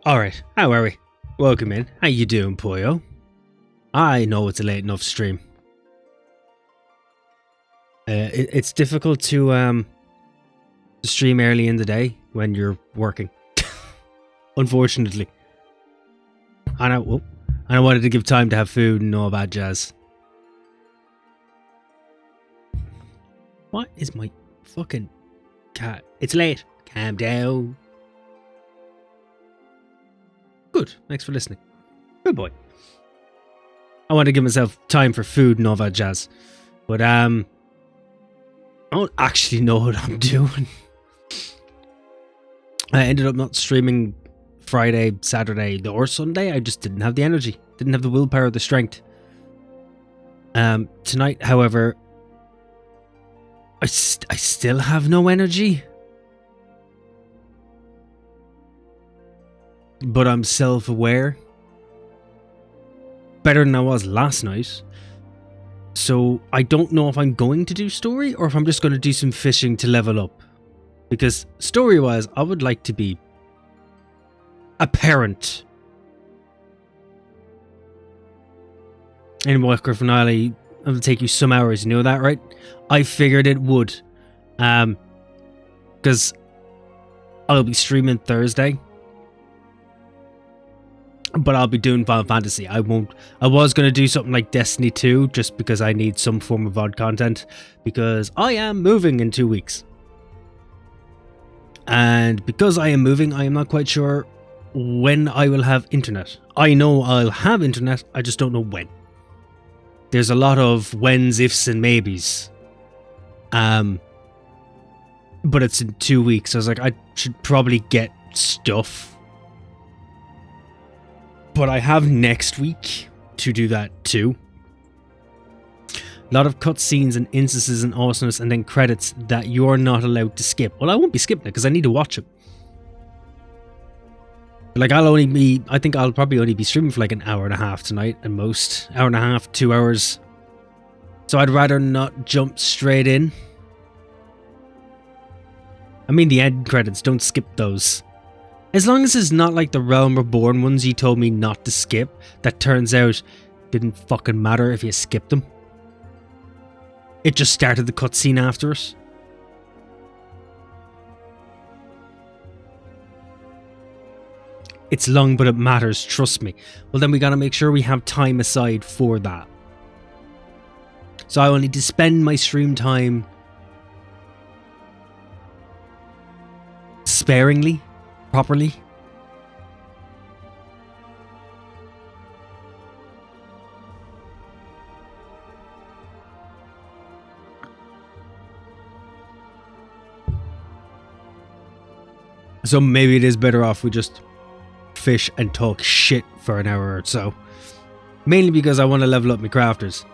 Alright, how are we? Welcome in. How you doing, Poyo? I know it's a late enough stream. It's difficult to stream early in the day when you're working. Unfortunately. And I wanted to give time to have food and all that jazz. What is my fucking cat? It's late. Calm down. Good. Thanks for listening. Good boy. I want to give myself time for food and all that jazz. But I don't actually know what I'm doing. I ended up not streaming Friday, Saturday, or Sunday. I just didn't have the energy. Didn't have the willpower or the strength. Tonight, however, I still have no energy. But I'm self-aware. Better than I was last night. So I don't know if I'm going to do story or if I'm just going to do some fishing to level up. Because story-wise, I would like to be a parent. Endwalker Finale, it'll take you some hours, you know that, right? I figured it would. Because I'll be streaming Thursday. But I'll be doing Final Fantasy. I was going to do something like Destiny 2 just because I need some form of VOD content. Because I am moving in 2 weeks. And because I am moving, I am not quite sure when I will have internet. I know I'll have internet, I just don't know when. There's a lot of whens, ifs, and maybes. But it's in 2 weeks. So I was like, I should probably get stuff. But I have next week to do that too. A lot of cutscenes and instances and awesomeness and then credits that you're not allowed to skip. Well, I won't be skipping it because I need to watch it. Like, I think I'll probably only be streaming for like an hour and a half tonight at most. Hour and a half, 2 hours. So I'd rather not jump straight in. I mean, the end credits, don't skip those. As long as it's not like the Realm Reborn ones you told me not to skip, that turns out didn't fucking matter if you skipped them. It just started the cutscene after it. It's long, but it matters, trust me. Well, then we gotta make sure we have time aside for that. So I will need to spend my stream time sparingly, properly. So maybe it is better off we just fish and talk shit for an hour or so. Mainly because I want to level up my crafters.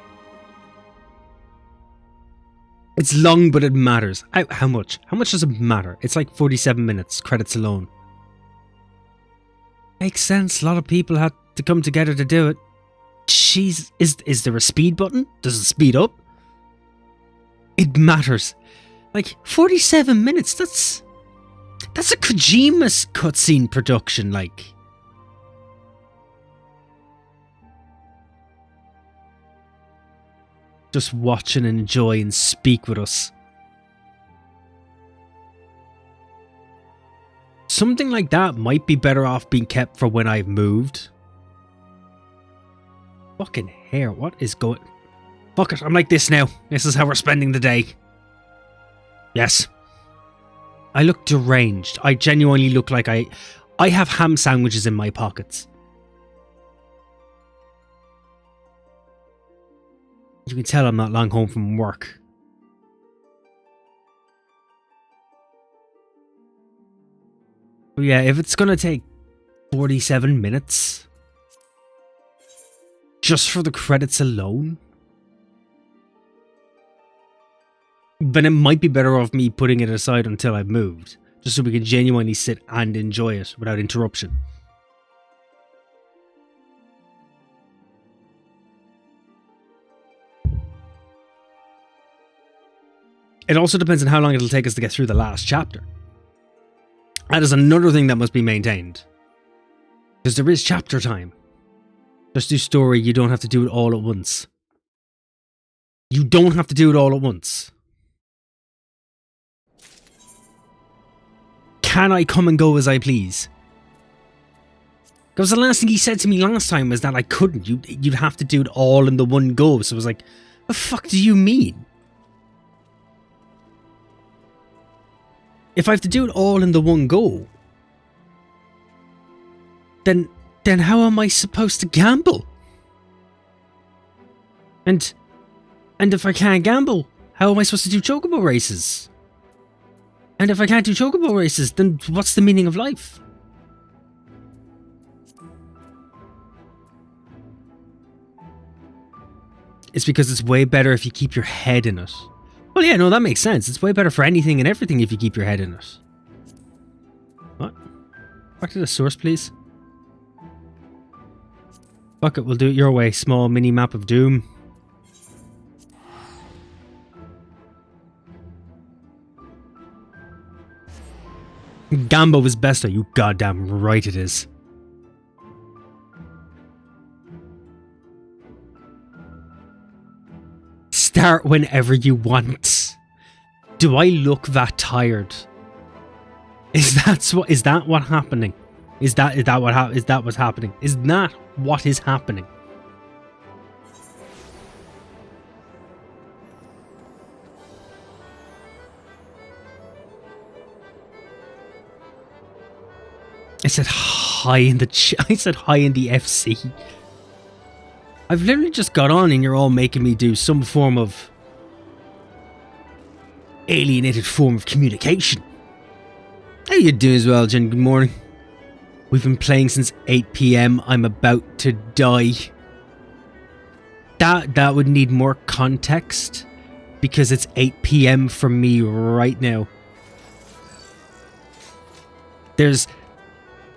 It's long, but it matters. How much? How much does it matter? It's like 47 minutes, credits alone. Makes sense. A lot of people had to come together to do it. Jeez, is there a speed button? Does it speed up? It matters. Like, 47 minutes, that's a Kojima's cutscene production, like. Just watch and enjoy and speak with us. Something like that might be better off being kept for when I've moved. Fucking hair, what is going... Fuck it, I'm like this now. This is how we're spending the day. Yes. I look deranged. I genuinely look like I have ham sandwiches in my pockets. You can tell I'm not long home from work. But yeah, if it's gonna take 47 minutes just for the credits alone, then it might be better off me putting it aside until I've moved, just so we can genuinely sit and enjoy it without interruption. It also depends on how long it'll take us to get through the last chapter. That is another thing that must be maintained. Because there is chapter time. Just do story, you don't have to do it all at once. You don't have to do it all at once. Can I come and go as I please? Because the last thing he said to me last time was that I couldn't. You'd have to do it all in the one go. So I was like, the fuck do you mean? If I have to do it all in the one go, then how am I supposed to gamble? And if I can't gamble, how am I supposed to do chocobo races? And if I can't do chocobo races, then what's the meaning of life? It's because it's way better if you keep your head in it. Well, yeah, no, that makes sense. It's way better for anything and everything if you keep your head in it. What? Back to the source, please. Fuck it, we'll do it your way. Small mini map of doom. Gambo is best, you goddamn right it is. Start whenever you want. Do I look that tired? Is that what's happening? Is that what's happening? Is that what is happening? I said hi in the FC. I've literally just got on and you're all making me do some form of alienated form of communication. How you doing as well, Jen? Good morning. We've been playing since 8 PM. I'm about to die. That would need more context because it's 8 PM for me right now. There's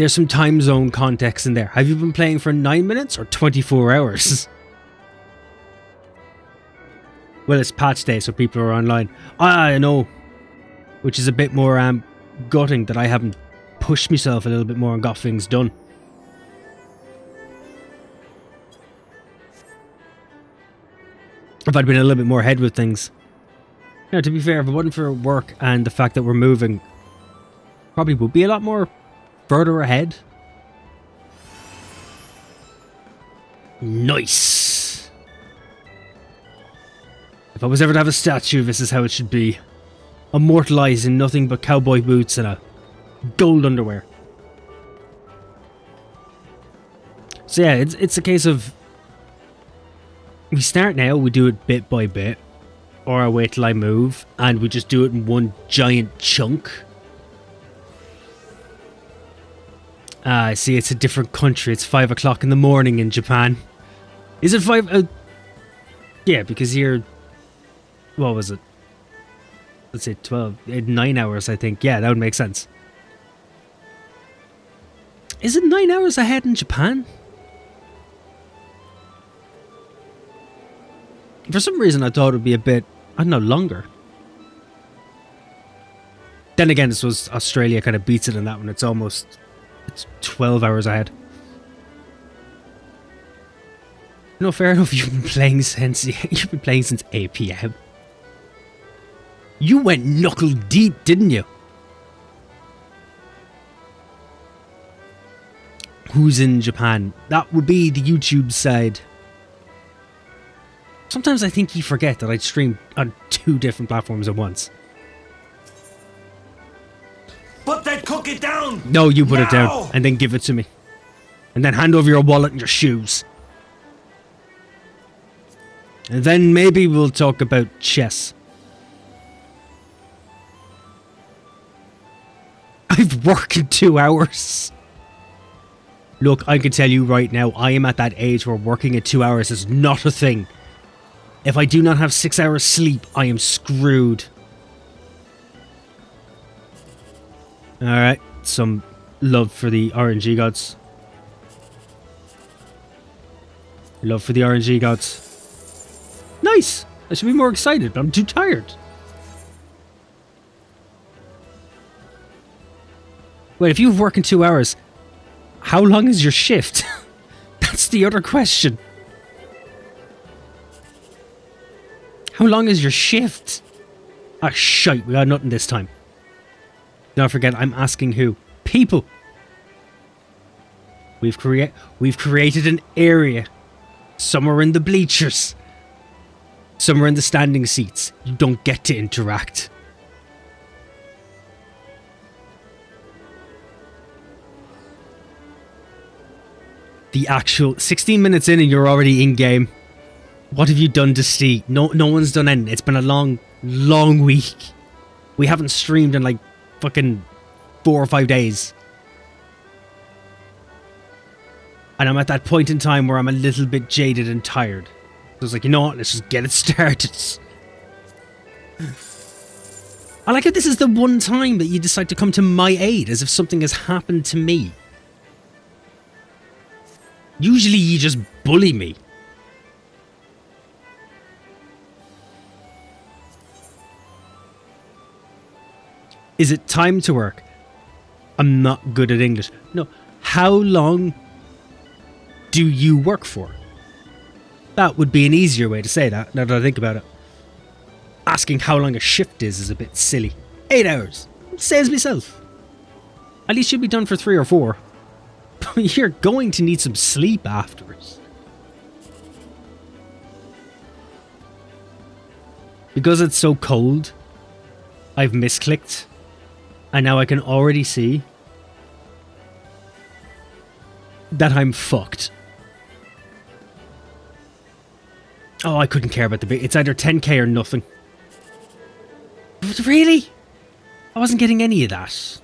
some time zone context in there. Have you been playing for 9 minutes or 24 hours? Well, it's patch day, so people are online. I know. Which is a bit more gutting that I haven't pushed myself a little bit more and got things done. If I'd been a little bit more ahead with things. Now, to be fair, if it wasn't for work and the fact that we're moving, probably would be a lot more further ahead. Nice. If I was ever to have a statue, this is how it should be. Immortalized in nothing but cowboy boots and a gold underwear. So yeah, it's a case of we start now, we do it bit by bit, or I wait till I move, and we just do it in one giant chunk. I see it's a different country. It's 5 o'clock in the morning in Japan. Is it 5? Yeah, because here... What was it? Let's say 12... 9 hours, I think. Yeah, that would make sense. Is it 9 hours ahead in Japan? For some reason, I thought it would be a bit... I don't know, longer. Then again, this was... Australia kind of beats it in that one. It's almost... It's 12 hours ahead. No, fair enough. You've been playing since 8 PM. You went knuckle deep, didn't you? Who's in Japan? That would be the YouTube side. Sometimes I think you forget that I'd stream on 2 different platforms at once. Put that cookie down! No, you put it down and then give it to me. And then hand over your wallet and your shoes. And then maybe we'll talk about chess. I've worked in 2 hours. Look, I can tell you right now, I am at that age where working at 2 hours is not a thing. If I do not have 6 hours sleep, I am screwed. Alright, some love for the RNG gods. Love for the RNG gods. Nice! I should be more excited, but I'm too tired. Wait, if you've worked in 2 hours, how long is your shift? That's the other question. How long is your shift? Ah, shite, we got nothing this time. Don't forget, I'm asking who? People. We've created an area. Some are in the bleachers. Some are in the standing seats. You don't get to interact. The actual 16 minutes in and you're already in game. What have you done to Steve? No one's done anything. It's been a long week. We haven't streamed in like fucking 4 or 5 days. And I'm at that point in time where I'm a little bit jaded and tired. So it's like, you know what? Let's just get it started. I like how this is the one time that you decide to come to my aid, as if something has happened to me. Usually you just bully me. Is it time to work? I'm not good at English. No. How long do you work for? That would be an easier way to say that, now that I think about it. Asking how long a shift is a bit silly. 8 hours. Says myself. At least you'll be done for 3 or 4. You're going to need some sleep afterwards. Because it's so cold, I've misclicked. And now I can already see that I'm fucked. Oh, I couldn't care about the big. It's either 10k or nothing. But really? I wasn't getting any of that.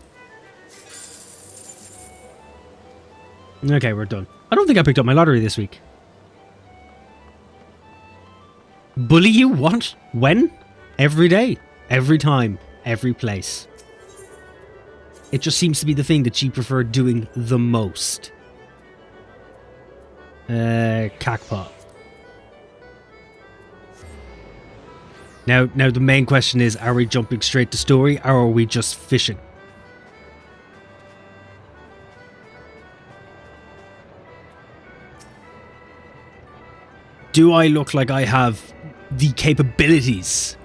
Okay, we're done. I don't think I picked up my lottery this week. Bully you? What? When? Every day. Every time. Every place. It just seems to be the thing that you prefer doing the most. Cackpot. Now the main question is, are we jumping straight to story or are we just fishing? Do I look like I have the capabilities?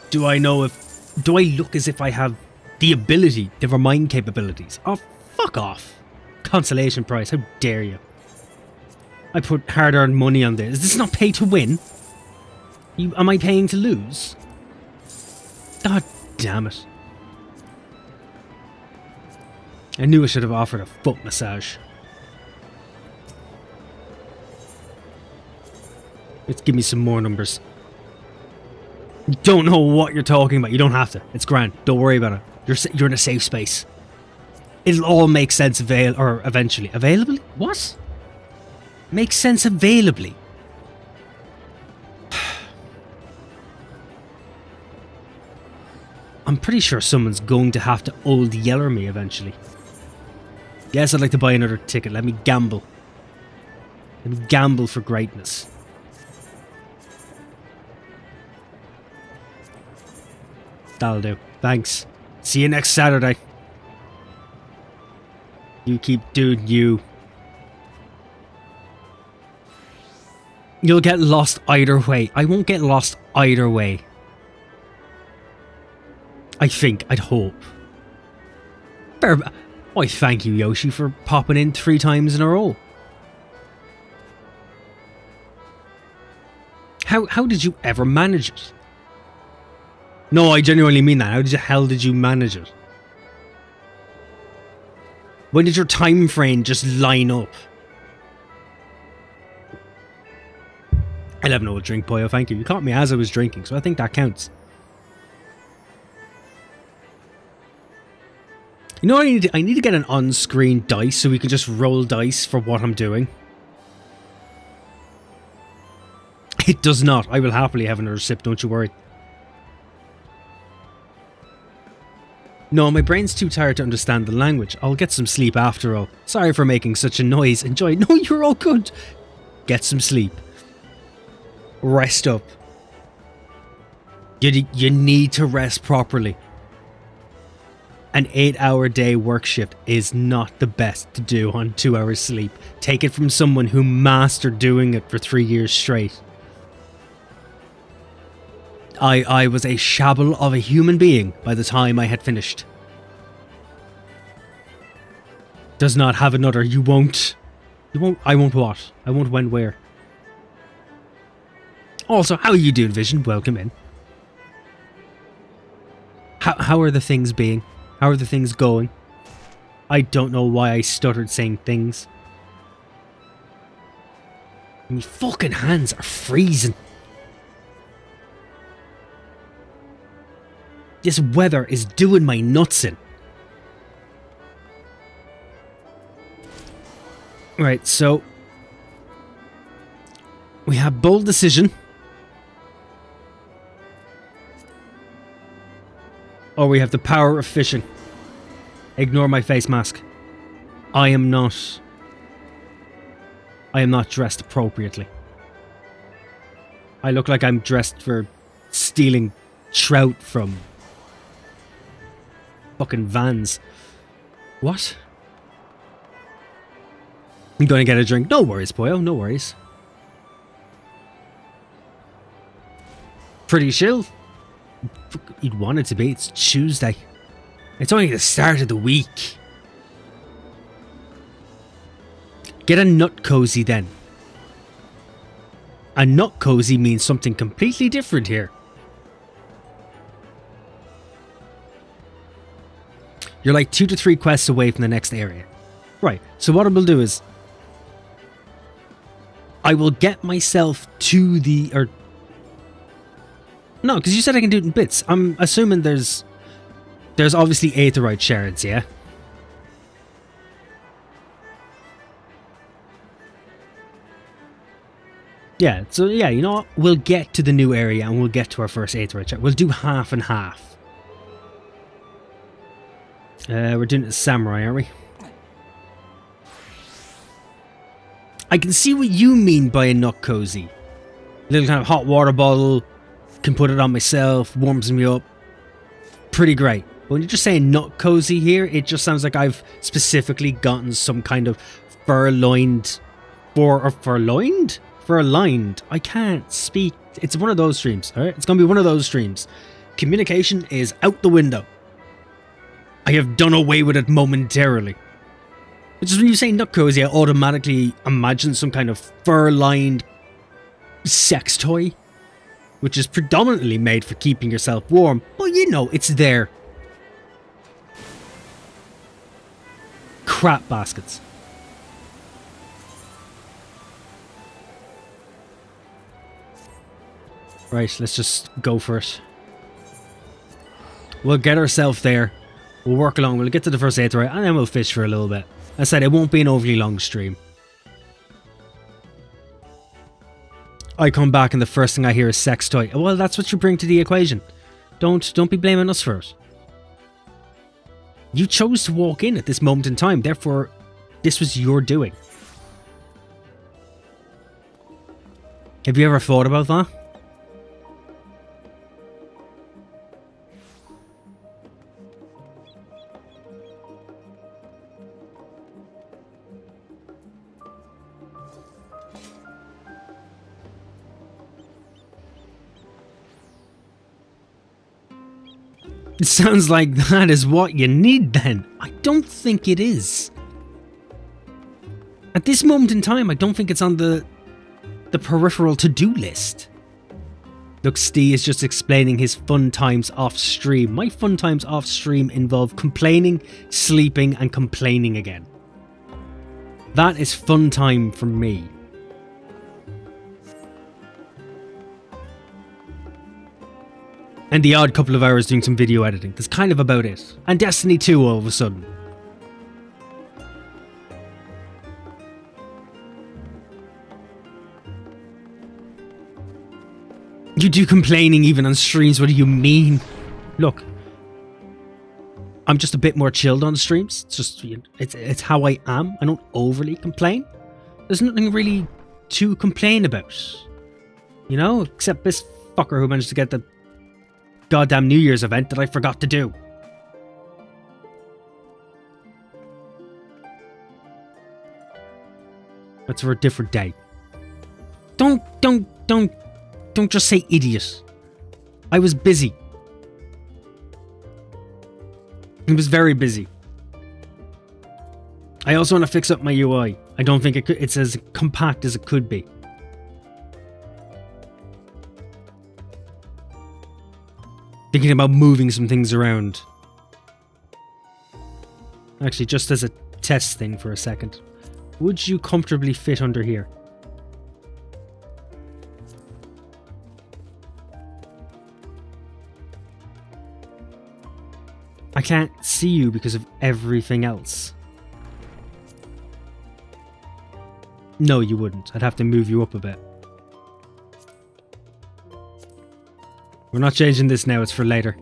Do I look as if I have the ability, never mind capabilities? Oh, fuck off. Consolation prize, how dare you? I put hard-earned money on this. Is this not pay to win? Am I paying to lose? God damn it. I knew I should have offered a foot massage. Let's give me some more numbers. You don't know what you're talking about. You don't have to. It's grand. Don't worry about it. You're in a safe space. It'll all make sense eventually. Availably? What? Make sense availably. I'm pretty sure someone's going to have to old yeller me eventually. Yes, I'd like to buy another ticket. Let me gamble. Let me gamble for greatness. That'll do. Thanks. See you next Saturday. You keep doing you. You'll get lost either way. I won't get lost either way. I think. I'd hope. Why, thank you, Yoshi, for popping in 3 times in a row. How did you ever manage it? No, I genuinely mean that. How the hell did you manage it? When did your time frame just line up? I'll have no drink, boyo, thank you. You caught me as I was drinking, so I think that counts. You know what I need? I need to get an on-screen dice so we can just roll dice for what I'm doing. It does not. I will happily have another sip, don't you worry. No, my brain's too tired to understand the language. I'll get some sleep after all. Sorry for making such a noise. Enjoy. No, you're all good. Get some sleep. Rest up. You need to rest properly. An 8-hour day work shift is not the best to do on 2 hours sleep. Take it from someone who mastered doing it for 3 years straight. I was a shabble of a human being by the time I had finished. Does not have another. You won't. I won't what? I won't when where. Also, how are you doing, Vision? Welcome in. How are the things being? How are the things going? I don't know why I stuttered saying things. My fucking hands are freezing. This weather is doing my nuts in. Right, so we have bold decision. Or we have the power of fishing. Ignore my face mask. I am not dressed appropriately. I look like I'm dressed for stealing trout from fucking vans. What? I'm going to get a drink. No worries, boyo. No worries. Pretty chill. You'd want it to be. It's Tuesday. It's only the start of the week. Get a nut cozy then. A nut cozy means something completely different here. You're like 2 to 3 quests away from the next area. Right, so what I will do is I will get myself to the... No, because you said I can do it in bits. I'm assuming there's obviously aetheryte shards, yeah? Yeah, so yeah, you know what? We'll get to the new area and we'll get to our first aetheryte shard. We'll do half and half. We're doing it as samurai, aren't we? I can see what you mean by a nut cozy. A little kind of hot water bottle. Can put it on myself. Warms me up. Pretty great. But when you're just saying nut cozy here, it just sounds like I've specifically gotten some kind of fur-lined... Fur-lined? I can't speak. It's one of those streams, alright? It's going to be one of those streams. Communication is out the window. I have done away with it momentarily. It's just when you say nut cozy, I automatically imagine some kind of fur-lined sex toy, which is predominantly made for keeping yourself warm. But you know, it's there. Crap baskets. Right, let's just go for it. We'll get ourselves there. We'll work along. We'll get to the first aetheryte and then we'll fish for a little bit. I said it won't be an overly long stream. I come back and the first thing I hear is sex toy. Well, that's what you bring to the equation. Don't be blaming us for it. You chose to walk in at this moment in time, therefore this was your doing. Have you ever thought about that? It sounds like that is what you need then. I don't think it is. At this moment in time, I don't think it's on the peripheral to-do list. Look, Steve is just explaining his fun times off stream. My fun times off stream involve complaining, sleeping, and complaining again. That is fun time for me. And the odd couple of hours doing some video editing. That's kind of about it. And Destiny 2 all of a sudden. You do complaining even on streams, what do you mean? Look. I'm just a bit more chilled on streams. It's just, it's how I am. I don't overly complain. There's nothing really to complain about. You know? Except this fucker who managed to get the goddamn New Year's event that I forgot to do. That's for a different day. Don't just say idiot. I was busy. I was very busy. I also want to fix up my UI. I don't think it's as compact as it could be. Thinking about moving some things around. Actually, just as a test thing for a second. Would you comfortably fit under here? I can't see you because of everything else. No, you wouldn't. I'd have to move you up a bit. We're not changing this now, it's for later.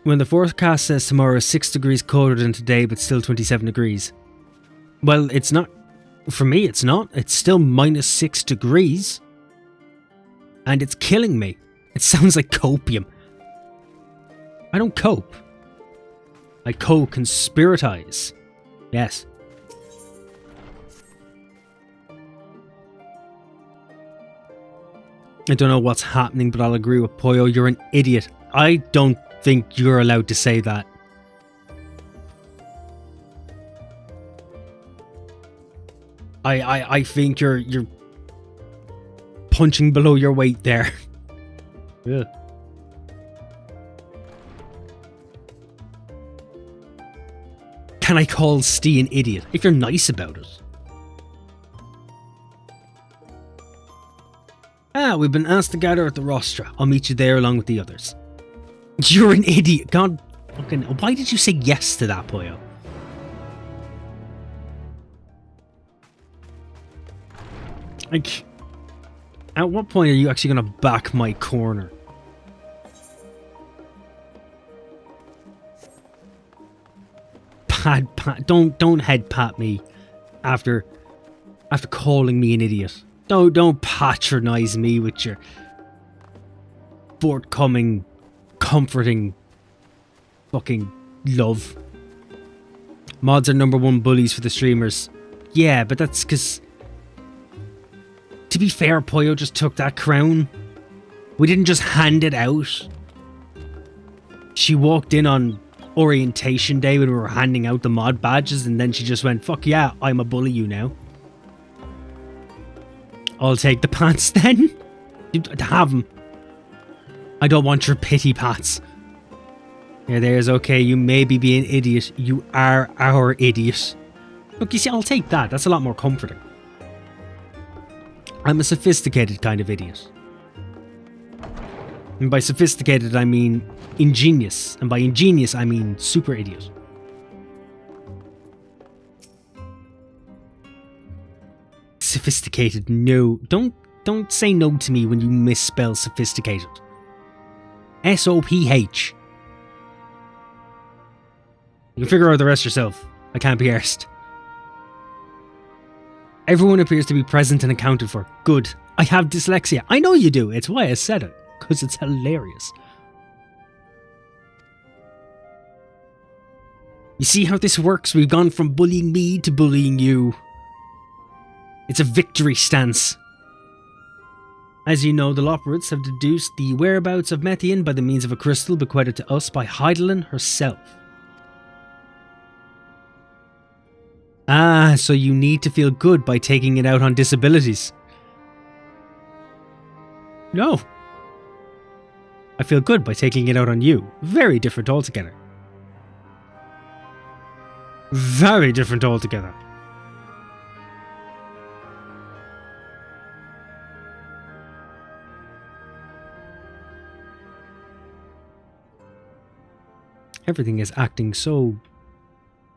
When the forecast says tomorrow is 6 degrees colder than today, but still 27 degrees. Well, it's not. For me, it's not. It's still minus 6 degrees. And it's killing me. It sounds like copium. I don't cope. I co-conspiratize. Yes. I don't know what's happening, but I'll agree with Poyo. You're an idiot. I don't think you're allowed to say that. I think you're punching below your weight there. Yeah. Can I call Stee an idiot? If you're nice about it. We've been asked to gather at the rostra. I'll meet you there along with the others. You're an idiot. God fucking... Why did you say yes to that, Poyo? Like... At what point are you actually going to back my corner? Pat, don't head pat me after calling me an idiot. Don't patronize me with your forthcoming, comforting fucking love. Mods are #1 bullies for the streamers. Yeah, but that's because... To be fair, Poyo just took that crown. We didn't just hand it out. She walked in on orientation day when we were handing out the mod badges, and then she just went, fuck yeah, I'm a bully you now. I'll take the pants then. Have them. I don't want your pity pats. Yeah, there's okay. You may be being an idiot. You are our idiot. Look, you see, I'll take that. That's a lot more comforting. I'm a sophisticated kind of idiot. And by sophisticated, I mean ingenious. And by ingenious, I mean super idiot. Sophisticated, no. Don't say no to me when you misspell sophisticated. S-O-P-H. You can figure out the rest yourself. I can't be arsed. Everyone appears to be present and accounted for. Good. I have dyslexia. I know you do. It's why I said it. Because it's hilarious. You see how this works? We've gone from bullying me to bullying you. It's a victory stance. As you know, the Loporrits have deduced the whereabouts of Methian by the means of a crystal bequeathed to us by Heidelin herself. Ah, so you need to feel good by taking it out on disabilities. No. I feel good by taking it out on you. Very different altogether. Very different altogether. Everything is acting so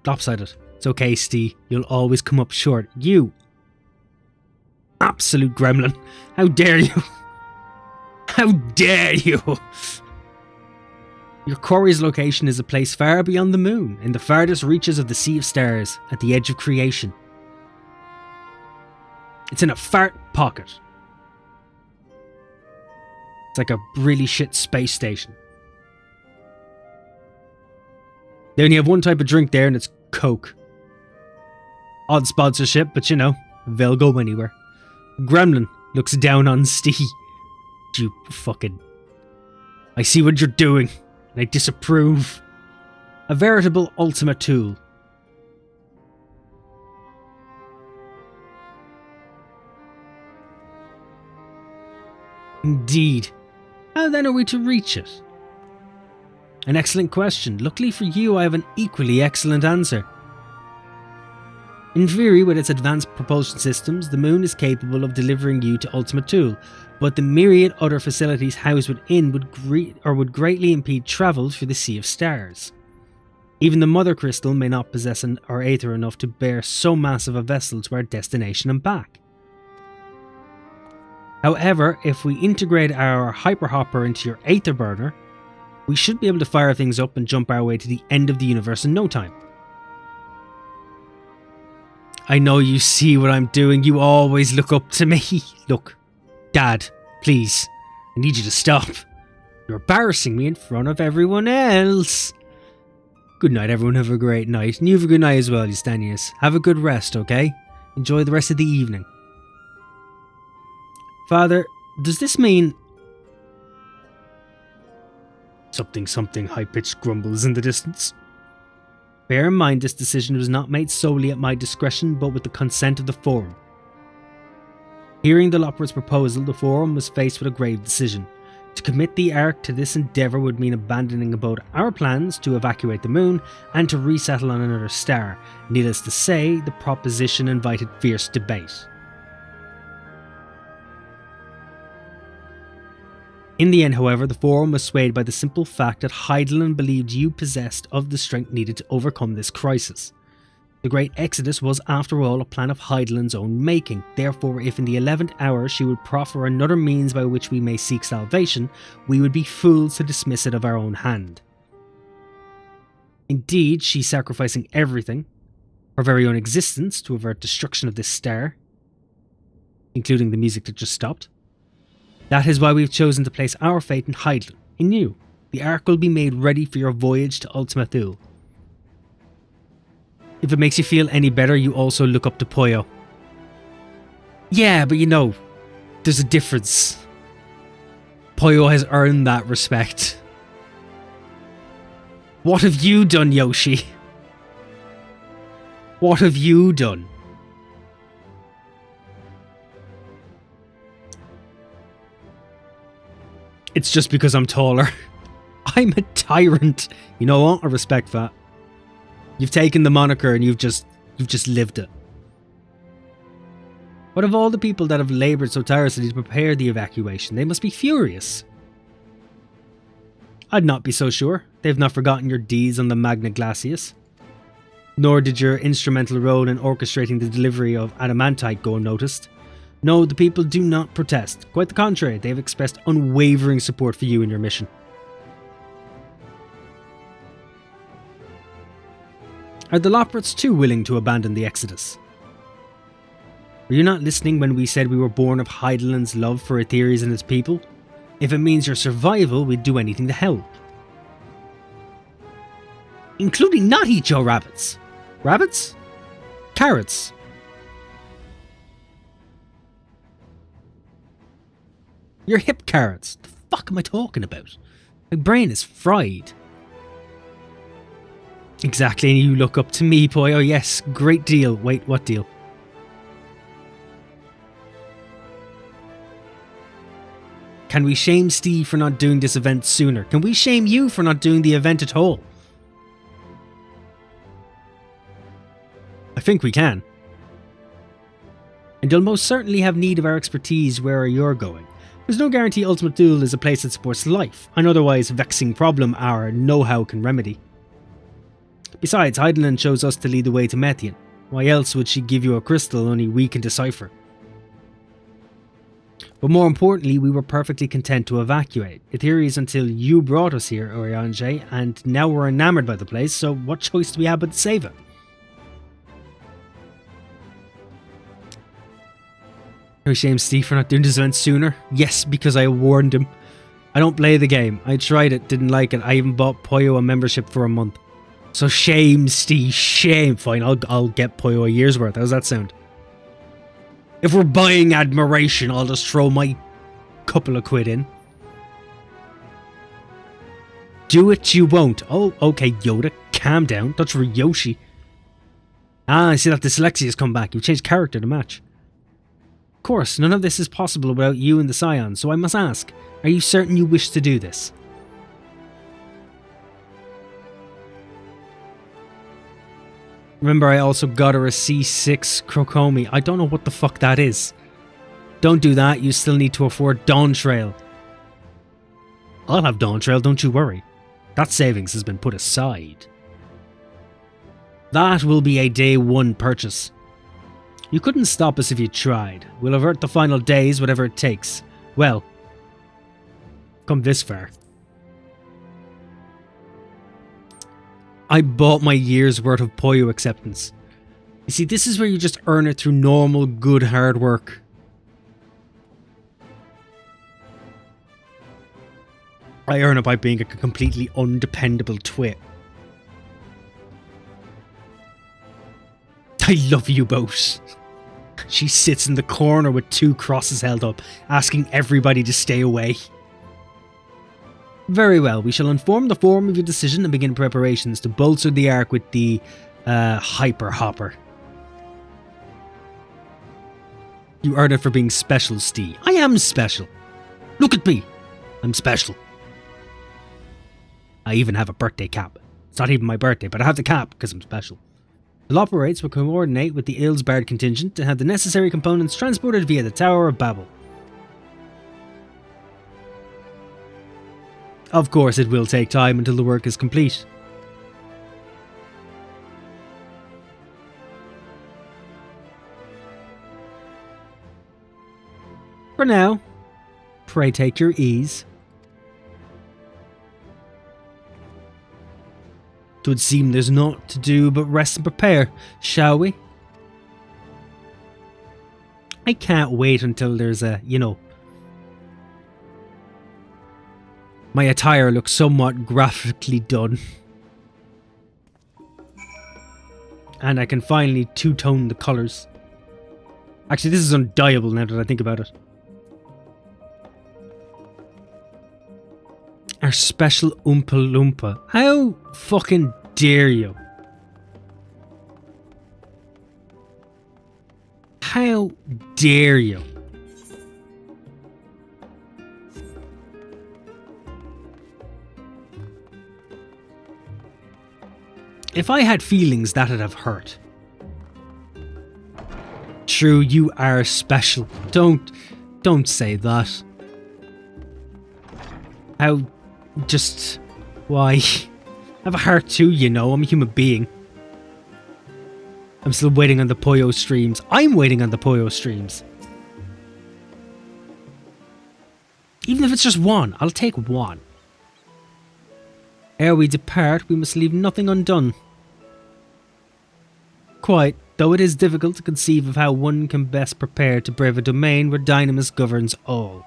lopsided. It's okay, Stee. You'll always come up short. You absolute gremlin. How dare you? How dare you? Your quarry's location is a place far beyond the moon, in the farthest reaches of the Sea of Stars, at the edge of creation. It's in a fart pocket. It's like a really shit space station. They only have one type of drink there and it's Coke. Odd sponsorship, but you know, they'll go anywhere. Gremlin looks down on Steve. You fucking... I see what you're doing, and I disapprove. A veritable ultimate tool. Indeed. How then are we to reach it? An excellent question. Luckily for you, I have an equally excellent answer. In theory, with its advanced propulsion systems, the moon is capable of delivering you to Ultimate Tool, but the myriad other facilities housed within would greatly impede travel through the Sea of Stars. Even the Mother Crystal may not possess our aether enough to bear so massive a vessel to our destination and back. However, if we integrate our hyperhopper into your aether burner, we should be able to fire things up and jump our way to the end of the universe in no time. I know you see what I'm doing. You always look up to me. Look, Dad, please, I need you to stop. You're embarrassing me in front of everyone else. Good night, everyone. Have a great night. And you have a good night as well, Eustanius. Have a good rest, okay? Enjoy the rest of the evening. Father, does this mean... Something high-pitched grumbles in the distance. Bear in mind this decision was not made solely at my discretion, but with the consent of the Forum. Hearing the Loport's proposal, the Forum was faced with a grave decision. To commit the Ark to this endeavour would mean abandoning both our plans to evacuate the moon and to resettle on another star. Needless to say, the proposition invited fierce debate. In the end, however, the Forum was swayed by the simple fact that Hydaelyn believed you possessed of the strength needed to overcome this crisis. The Great Exodus was, after all, a plan of Hydaelyn's own making. Therefore, if in the 11th hour she would proffer another means by which we may seek salvation, we would be fools to dismiss it of our own hand. Indeed, she's sacrificing everything, her very own existence, to avert destruction of this star, including the music that just stopped. That is why we've chosen to place our fate in Hydaelyn, in you. The Ark will be made ready for your voyage to Ultima Thule. If it makes you feel any better, you also look up to Poyo. Yeah, but you know, there's a difference. Poyo has earned that respect. What have you done, Yoshi? What have you done? It's just because I'm taller. I'm a tyrant. You know what? I respect that. You've taken the moniker and you've just lived it. What of all the people that have laboured so tirelessly to prepare the evacuation? They must be furious. I'd not be so sure. They've not forgotten your deeds on the Magna Glacius. Nor did your instrumental role in orchestrating the delivery of adamantite go unnoticed. No, the people do not protest. Quite the contrary, they have expressed unwavering support for you and your mission. Are the Loports too willing to abandon the Exodus? Were you not listening when we said we were born of Hydaelyn's love for Aetherius and his people? If it means your survival, we'd do anything to help. Including not eat your rabbits. Rabbits? Carrots. Your hip carrots. The fuck am I talking about? My brain is fried. Exactly, and you look up to me, boy. Oh yes, great deal. Wait, what deal? Can we shame Steve for not doing this event sooner? Can we shame you for not doing the event at all? I think we can. And you'll most certainly have need of our expertise where you're going. There's no guarantee Ultimate Duel is a place that supports life, an otherwise vexing problem our know-how can remedy. Besides, Hydaelyn chose us to lead the way to Methian. Why else would she give you a crystal only we can decipher? But more importantly, we were perfectly content to evacuate. Aetherius until you brought us here, Oriange, and now we're enamoured by the place, so what choice do we have but to save it? Can we shame Steve for not doing this event sooner? Yes, because I warned him. I don't play the game. I tried it, didn't like it. I even bought Poyo a membership for a month. So shame, Steve, shame. Fine, I'll get Poyo a year's worth. How's that sound? If we're buying admiration, I'll just throw my couple of quid in. Do it, you won't. Oh, okay, Yoda, calm down. That's for Yoshi. Ah, I see that dyslexia has come back. You've changed character to match. Of course, none of this is possible without you and the Scion, so I must ask, are you certain you wish to do this? Remember, I also got her a C6 Krokomi. I don't know what the fuck that is. Don't do that, you still need to afford Dawntrail. I'll have Dawntrail, don't you worry. That savings has been put aside. That will be a day one purchase. You couldn't stop us if you tried. We'll avert the final days, whatever it takes. Well, come this far. I bought my year's worth of Poyo acceptance. You see, this is where you just earn it through normal, good, hard work. I earn it by being a completely undependable twit. I love you both. She sits in the corner with 2 crosses held up, asking everybody to stay away. Very well, we shall inform the forum of your decision and begin preparations to bolster the Ark with the Hyper Hopper. You earn it for being special, Steve. I am special. Look at me. I'm special. I even have a birthday cap. It's not even my birthday, but I have the cap because I'm special. The operates will coordinate with the Ilsbard contingent to have the necessary components transported via the Tower of Babel. Of course, it will take time until the work is complete. For now, pray take your ease. It would seem there's naught to do but rest and prepare, shall we? I can't wait until there's a, my attire looks somewhat graphically done. And I can finally two-tone the colours. Actually, this is undyeable now that I think about it. Our special Oompa Loompa. How fucking dare you? How dare you? If I had feelings, that'd have hurt. True, you are special. Don't say that. How... just... why? I have a heart too, I'm a human being. I'm still waiting on the Poyo streams. I'm waiting on the Poyo streams. Even if it's just one, I'll take one. Ere we depart, we must leave nothing undone. Quite, though it is difficult to conceive of how one can best prepare to brave a domain where Dynamis governs all.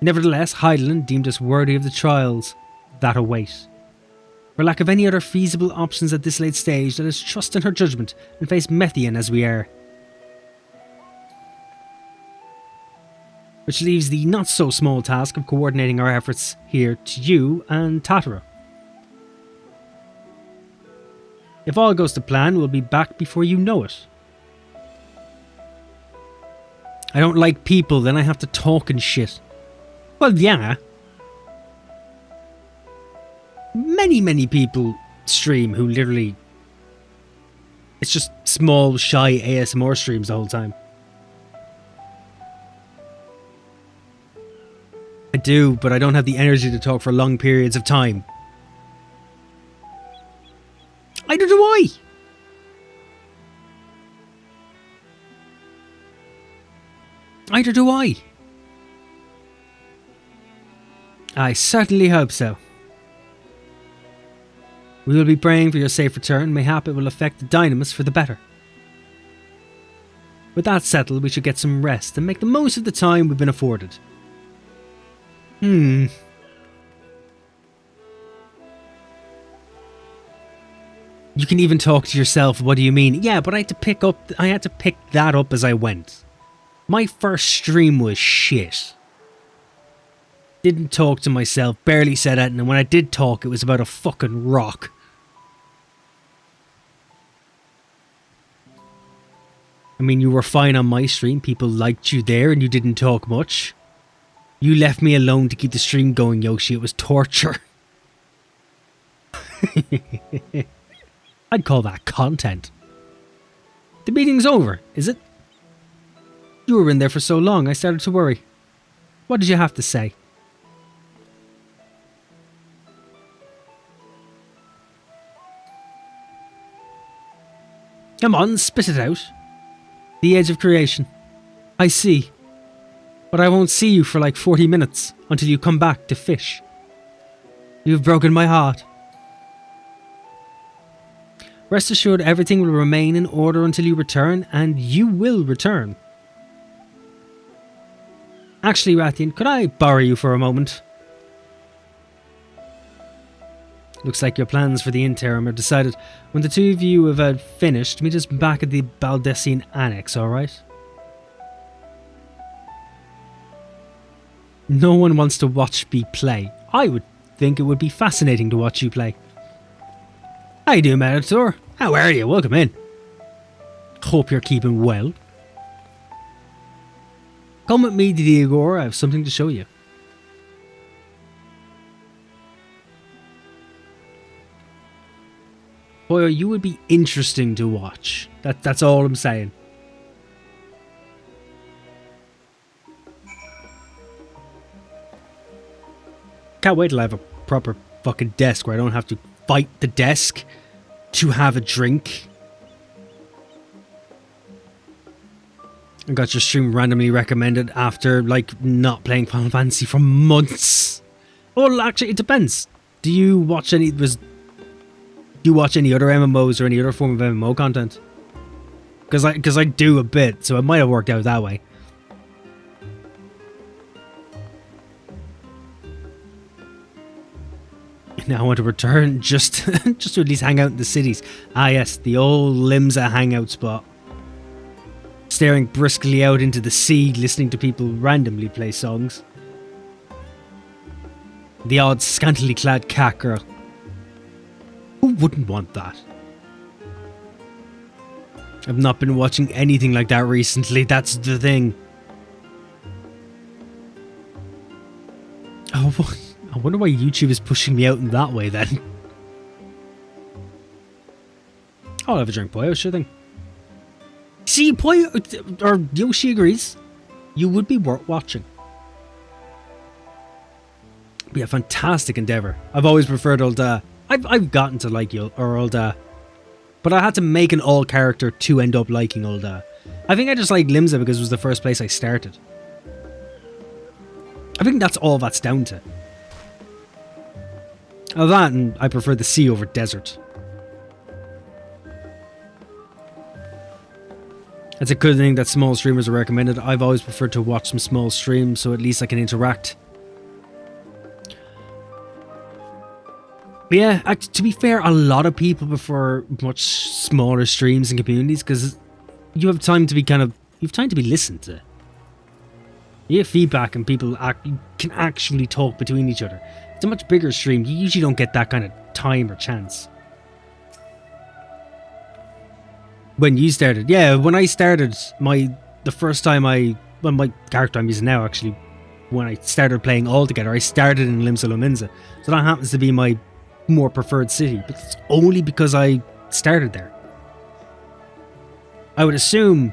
Nevertheless, Heidelin deemed us worthy of the trials that await. For lack of any other feasible options at this late stage, let us trust in her judgment and face Methian as we are. Which leaves the not-so-small task of coordinating our efforts here to you and Tatara. If all goes to plan, we'll be back before you know it. I don't like people, then I have to talk and shit. Well, yeah. Many people stream who literally... it's just small, shy ASMR streams the whole time. I do, but I don't have the energy to talk for long periods of time. Either do I! Either do I. I certainly hope so. We will be praying for your safe return. Mayhap it will affect the Dynamis for the better. With that settled, we should get some rest and make the most of the time we've been afforded. You can even talk to yourself. What do you mean? Yeah, but I had to pick that up as I went. My first stream was shit. Didn't talk to myself, barely said anything, and when I did talk, it was about a fucking rock. I mean, you were fine on my stream, people liked you there, and you didn't talk much. You left me alone to keep the stream going, Yoshi. It was torture. I'd call that content. The meeting's over, is it? You were in there for so long, I started to worry. What did you have to say? Come on, spit it out. The edge of creation. I see. But I won't see you for like 40 minutes until you come back to fish. You've broken my heart. Rest assured everything will remain in order until you return, and you will return. Actually, Rathian, could I borrow you for a moment? Looks like your plans for the interim are decided. When the two of you have finished, meet us back at the Baldessian Annex, alright? No one wants to watch me play. I would think it would be fascinating to watch you play. How you doing, Meditor? How are you? Welcome in. Hope you're keeping well. Come with me to the Agora, I have something to show you. Boy, you would be interesting to watch. That's all I'm saying. Can't wait till I have a proper fucking desk where I don't have to fight the desk to have a drink. I got your stream randomly recommended after, like, not playing Final Fantasy for months. Well, actually, it depends. Do you watch any other MMOs or any other form of MMO content? Because I do a bit, so it might have worked out that way. Now I want to return just to at least hang out in the cities. Ah yes, the old Limsa hangout spot. Staring briskly out into the sea, listening to people randomly play songs. The odd scantily clad cat girl. Who wouldn't want that? I've not been watching anything like that recently, that's the thing. Oh, I wonder why YouTube is pushing me out in that way then. I'll have a drink, Poyo, sure thing. See, Poyo, or Yoshi agrees. You would be worth watching. Be a fantastic endeavour. I've always preferred Ul'dah. I've gotten to like Ul'dah, but I had to make an all character to end up liking Ul'dah. I think I just like Limsa because it was the first place I started. I think that's all that's down to. Of that, and I prefer the sea over desert. It's a good thing that small streamers are recommended. I've always preferred to watch some small streams, so at least I can interact. But yeah, to be fair, a lot of people prefer much smaller streams and communities because you have time to be you have time to be listened to. You get feedback and people can actually talk between each other. It's a much bigger stream. You usually don't get that kind of time or chance. When you started, yeah, when I started, the first time my character I'm using now actually, when I started playing all together, I started in Limsa Lominsa, so that happens to be my more preferred city, but it's only because I started there. I would assume,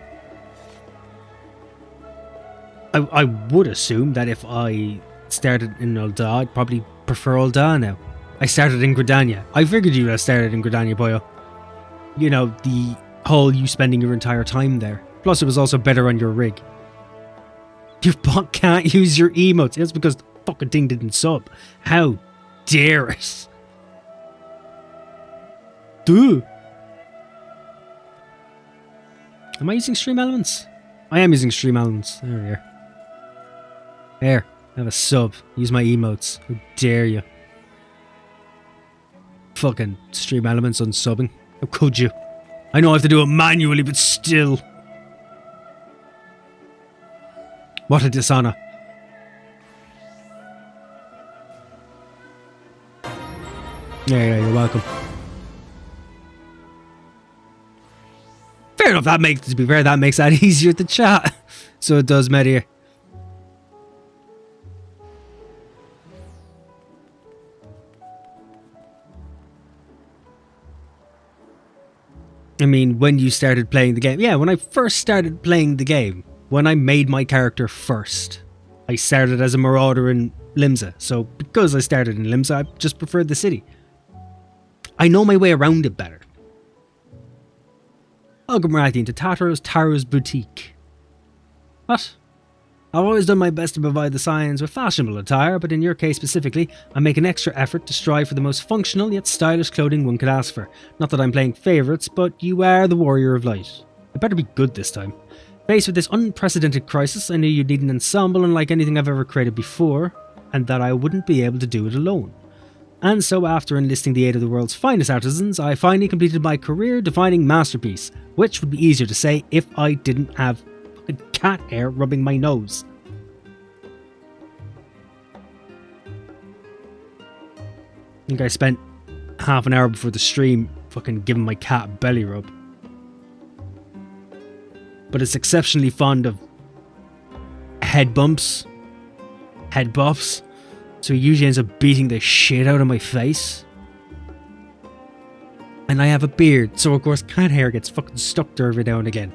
I would assume that if I started in Ul'dah, I'd probably prefer Ul'dah now. I started in Gridania. I figured you'd have started in Gridania, Boyo. You know, the whole you spending your entire time there. Plus, it was also better on your rig. Your bot can't use your emotes. That's because the fucking thing didn't sub. How dare it? Duh. Am I using Stream Elements? I am using Stream Elements. There we are. There. Have a sub. Use my emotes. How dare you? Fucking Stream Elements unsubbing. How could you? I know I have to do it manually, but still. What a dishonor. Yeah, you're welcome. Fair enough, to be fair, that makes that easier to chat. So it does, Meteor. I mean, when you started playing the game. Yeah, when I first started playing the game. When I made my character first. I started as a marauder in Limsa. So because I started in Limsa, I just preferred the city. I know my way around it better. Welcome, Rathian, to Taro's Boutique. What? I've always done my best to provide the Scions with fashionable attire, but in your case specifically, I make an extra effort to strive for the most functional yet stylish clothing one could ask for. Not that I'm playing favourites, but you are the Warrior of Light. It better be good this time. Faced with this unprecedented crisis, I knew you'd need an ensemble unlike anything I've ever created before, and that I wouldn't be able to do it alone. And so after enlisting the aid of the world's finest artisans, I finally completed my career-defining masterpiece, which would be easier to say if I didn't have fucking cat hair rubbing my nose. I think I spent half an hour before the stream fucking giving my cat a belly rub. But it's exceptionally fond of head bumps, head bops, so he usually ends up beating the shit out of my face. And I have a beard, so of course cat hair gets fucking stuck there every now and again,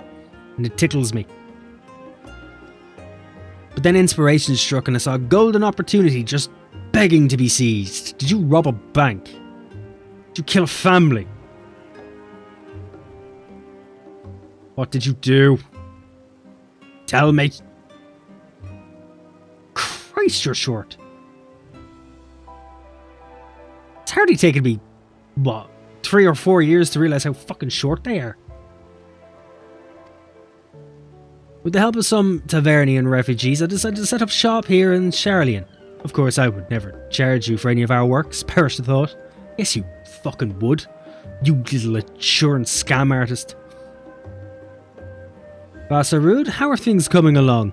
and it tickles me. But then inspiration struck and I saw a golden opportunity just begging to be seized. Did you rob a bank? Did you kill a family? What did you do? Tell me. Christ, you're short. It's hardly taken me, what, 3 or 4 years to realise how fucking short they are. With the help of some Tavernian refugees, I decided to set up shop here in Charlian. Of course, I would never charge you for any of our works, perish the thought. Yes, you fucking would. You little insurance scam artist. Basarud, how are things coming along?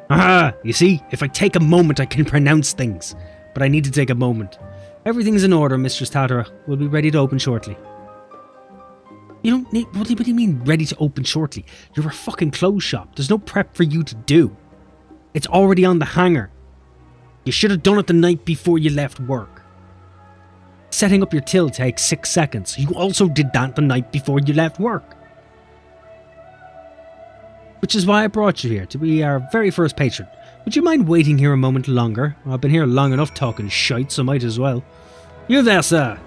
Aha! You see, if I take a moment I can pronounce things. But I need to take a moment. Everything's in order, Mistress Tatara. We'll be ready to open shortly. You don't need... What do you mean, ready to open shortly? You're a fucking clothes shop. There's no prep for you to do. It's already on the hanger. You should have done it the night before you left work. Setting up your till takes 6 seconds. You also did that the night before you left work. Which is why I brought you here, to be our very first patron. Would you mind waiting here a moment longer? I've been here long enough talking shite, so might as well. You there, sir!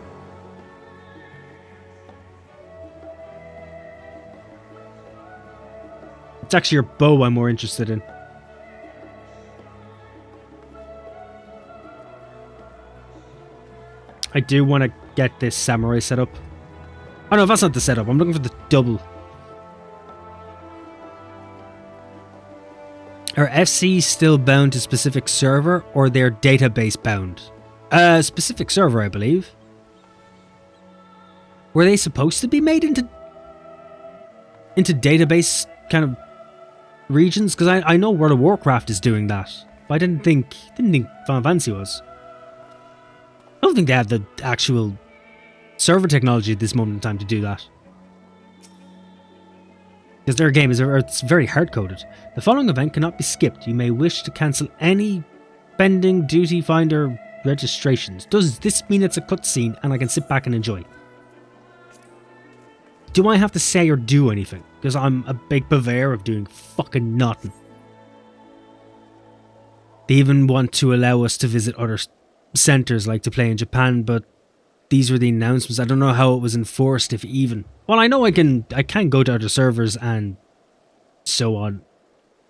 It's actually your bow I'm more interested in. I do want to get this samurai setup. Oh no, that's not the setup. I'm looking for the double. Are FC still bound to specific server, or they're database bound? Specific server, I believe. Were they supposed to be made into database kind of regions? Because I know World of Warcraft is doing that, but I didn't think Final Fantasy was. I don't think they have the actual server technology at this moment in time to do that. Because their game is it's very hard-coded. The following event cannot be skipped. You may wish to cancel any pending duty finder registrations. Does this mean it's a cutscene and I can sit back and enjoy? Do I have to say or do anything? Because I'm a big purveyor of doing fucking nothing. They even want to allow us to visit other centres like to play in Japan, but these were the announcements. I don't know how it was enforced, if even. Well, I know I can go to other servers and so on,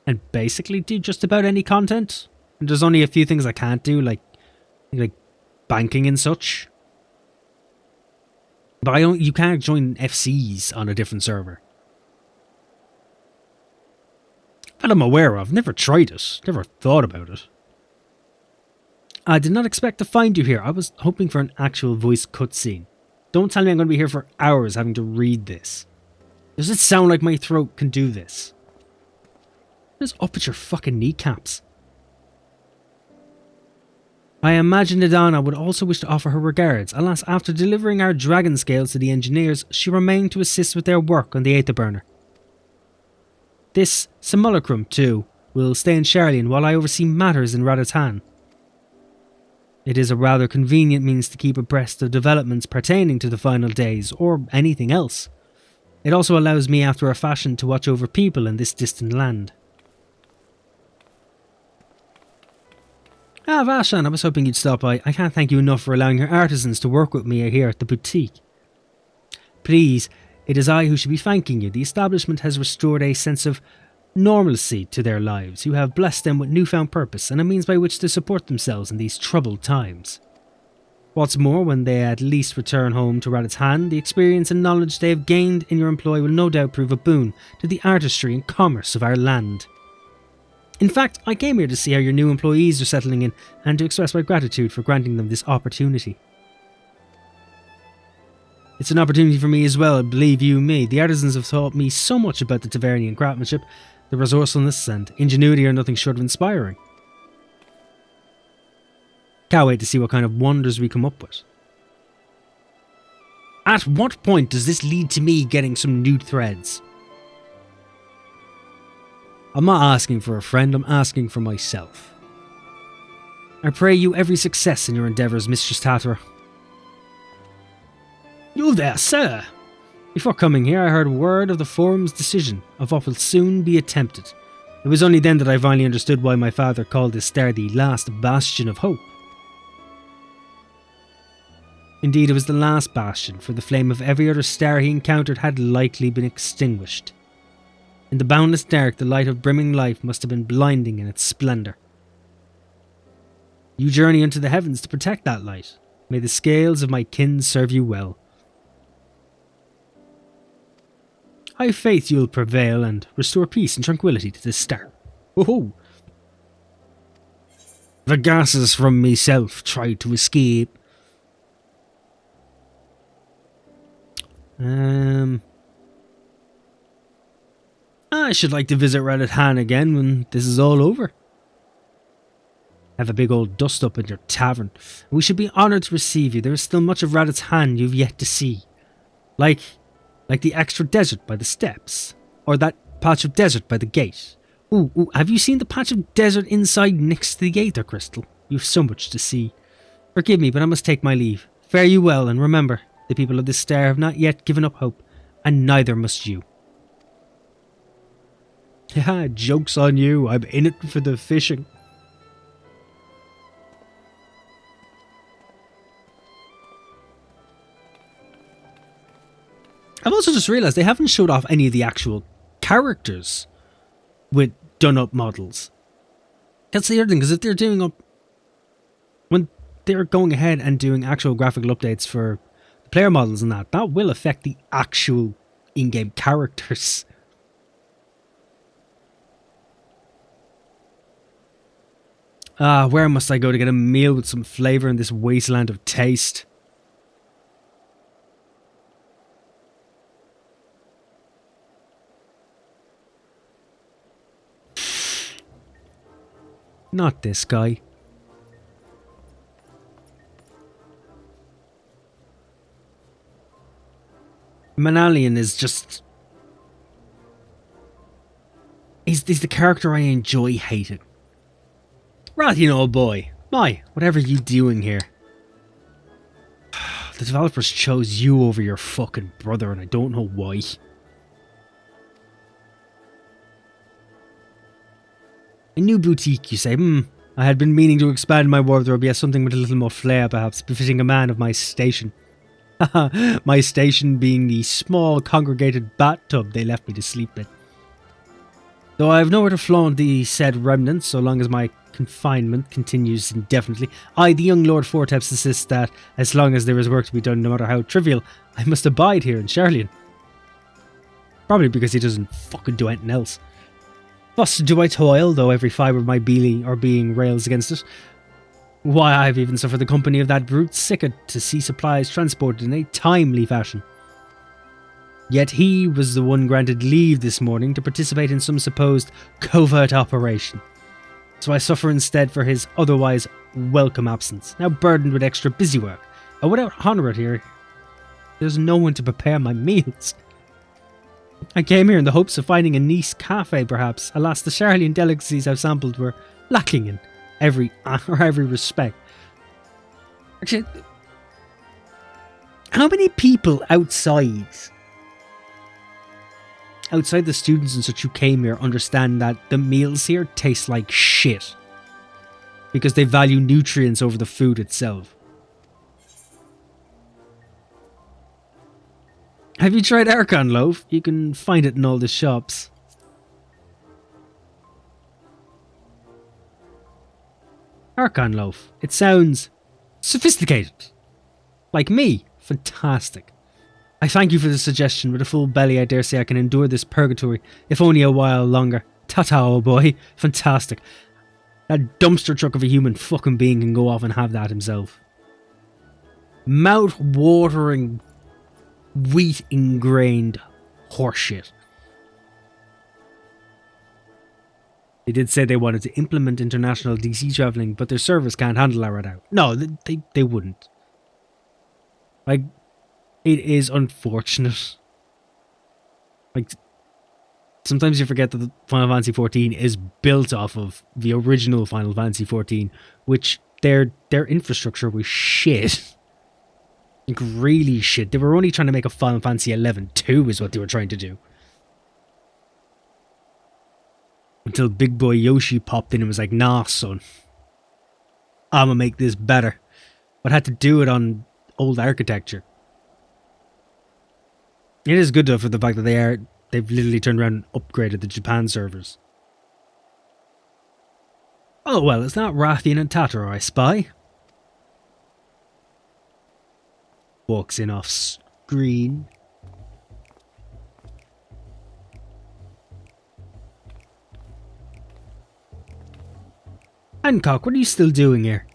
and basically do just about any content. And there's only a few things I can't do, like banking and such. But you can't join FCs on a different server. That I'm aware of. Never tried it. Never thought about it. I did not expect to find you here. I was hoping for an actual voice cutscene. Don't tell me I'm going to be here for hours having to read this. Does it sound like my throat can do this? Just up at your fucking kneecaps. I imagine Nadana would also wish to offer her regards. Alas, after delivering our dragon scales to the engineers, she remained to assist with their work on the Aetherburner. This simulacrum, too, will stay in Sharlayan while I oversee matters in Radatan. It is a rather convenient means to keep abreast of developments pertaining to the final days, or anything else. It also allows me, after a fashion, to watch over people in this distant land. Ah, Vashan, I was hoping you'd stop by. I can't thank you enough for allowing your artisans to work with me here at the boutique. Please, it is I who should be thanking you. The establishment has restored a sense of normalcy to their lives. You have blessed them with newfound purpose and a means by which to support themselves in these troubled times. What's more, when they at least return home to Radatan, the experience and knowledge they have gained in your employ will no doubt prove a boon to the artistry and commerce of our land. In fact, I came here to see how your new employees are settling in and to express my gratitude for granting them this opportunity. It's an opportunity for me as well, believe you me. The artisans have taught me so much about the Tavernian craftsmanship. The resourcefulness and ingenuity are nothing short of inspiring. Can't wait to see what kind of wonders we come up with. At what point does this lead to me getting some new threads? I'm not asking for a friend, I'm asking for myself. I pray you every success in your endeavours, Mistress Tathra. You there, sir? Before coming here, I heard word of the forum's decision of what will soon be attempted. It was only then that I finally understood why my father called this star the last bastion of hope. Indeed, it was the last bastion, for the flame of every other star he encountered had likely been extinguished. In the boundless dark, the light of brimming life must have been blinding in its splendour. You journey into the heavens to protect that light. May the scales of my kin serve you well. I have faith you'll prevail and restore peace and tranquility to this star. Oh! The gases from myself tried to escape. I should like to visit Radatan again when this is all over. Have a big old dust up in your tavern. We should be honoured to receive you. There is still much of Radatan you've yet to see. Like the extra desert by the steps. Or that patch of desert by the gate. Ooh, have you seen the patch of desert inside next to the Aether Crystal? You've so much to see. Forgive me, but I must take my leave. Fare you well, and remember, the people of this star have not yet given up hope, and neither must you. Haha, joke's on you. I'm in it for the fishing. I've also just realised they haven't showed off any of the actual characters with done-up models. That's the other thing, because if they're doing up... When they're going ahead and doing actual graphical updates for the player models and that will affect the actual in-game characters. Where must I go to get a meal with some flavour in this wasteland of taste? Not this guy. Manalian is just... He's the character I enjoy hating. Right, you know, boy. My, whatever you doing here? The developers chose you over your fucking brother and I don't know why. A new boutique, you say? I had been meaning to expand my wardrobe, yes, something with a little more flair, perhaps, befitting a man of my station. Haha, my station being the small, congregated bathtub they left me to sleep in. Though I have nowhere to flaunt the said remnants, so long as my confinement continues indefinitely, I, the young Lord Forteps, insists that, as long as there is work to be done, no matter how trivial, I must abide here in Sharlayan. Probably because he doesn't fucking do anything else. Thus do I toil, though every fibre of my being rails against it. Why, I've even suffered the company of that brute Sickert to see supplies transported in a timely fashion. Yet he was the one granted leave this morning to participate in some supposed covert operation. So I suffer instead for his otherwise welcome absence, now burdened with extra busy work. And without honour it here, there's no one to prepare my meals. I came here in the hopes of finding a Nice cafe, perhaps. Alas, the Charlian delicacies I've sampled were lacking in every respect. Actually, how many people outside the students and such who came here understand that the meals here taste like shit because they value nutrients over the food itself? Have you tried Archon loaf? You can find it in all the shops. Archon loaf. It sounds sophisticated. Like me. Fantastic. I thank you for the suggestion. With a full belly, I dare say I can endure this purgatory, if only a while longer. Ta-ta, oh boy. Fantastic. That dumpster truck of a human fucking being can go off and have that himself. Mouth-watering, wheat-ingrained horseshit. They did say they wanted to implement international DC travelling, but their servers can't handle that right now. No, they wouldn't. Like, it is unfortunate. Like, sometimes you forget that Final Fantasy XIV is built off of the original Final Fantasy XIV, which their infrastructure was shit. Like, really shit. They were only trying to make a Final Fantasy XI 2 is what they were trying to do. Until Big Boy Yoshi popped in and was like, nah, son. I'm gonna make this better. But had to do it on old architecture. It is good though for the fact that they've literally turned around and upgraded the Japan servers. Oh well, it's not Rathian and Tataro I spy. Walks in off screen. Hancock, what are you still doing here?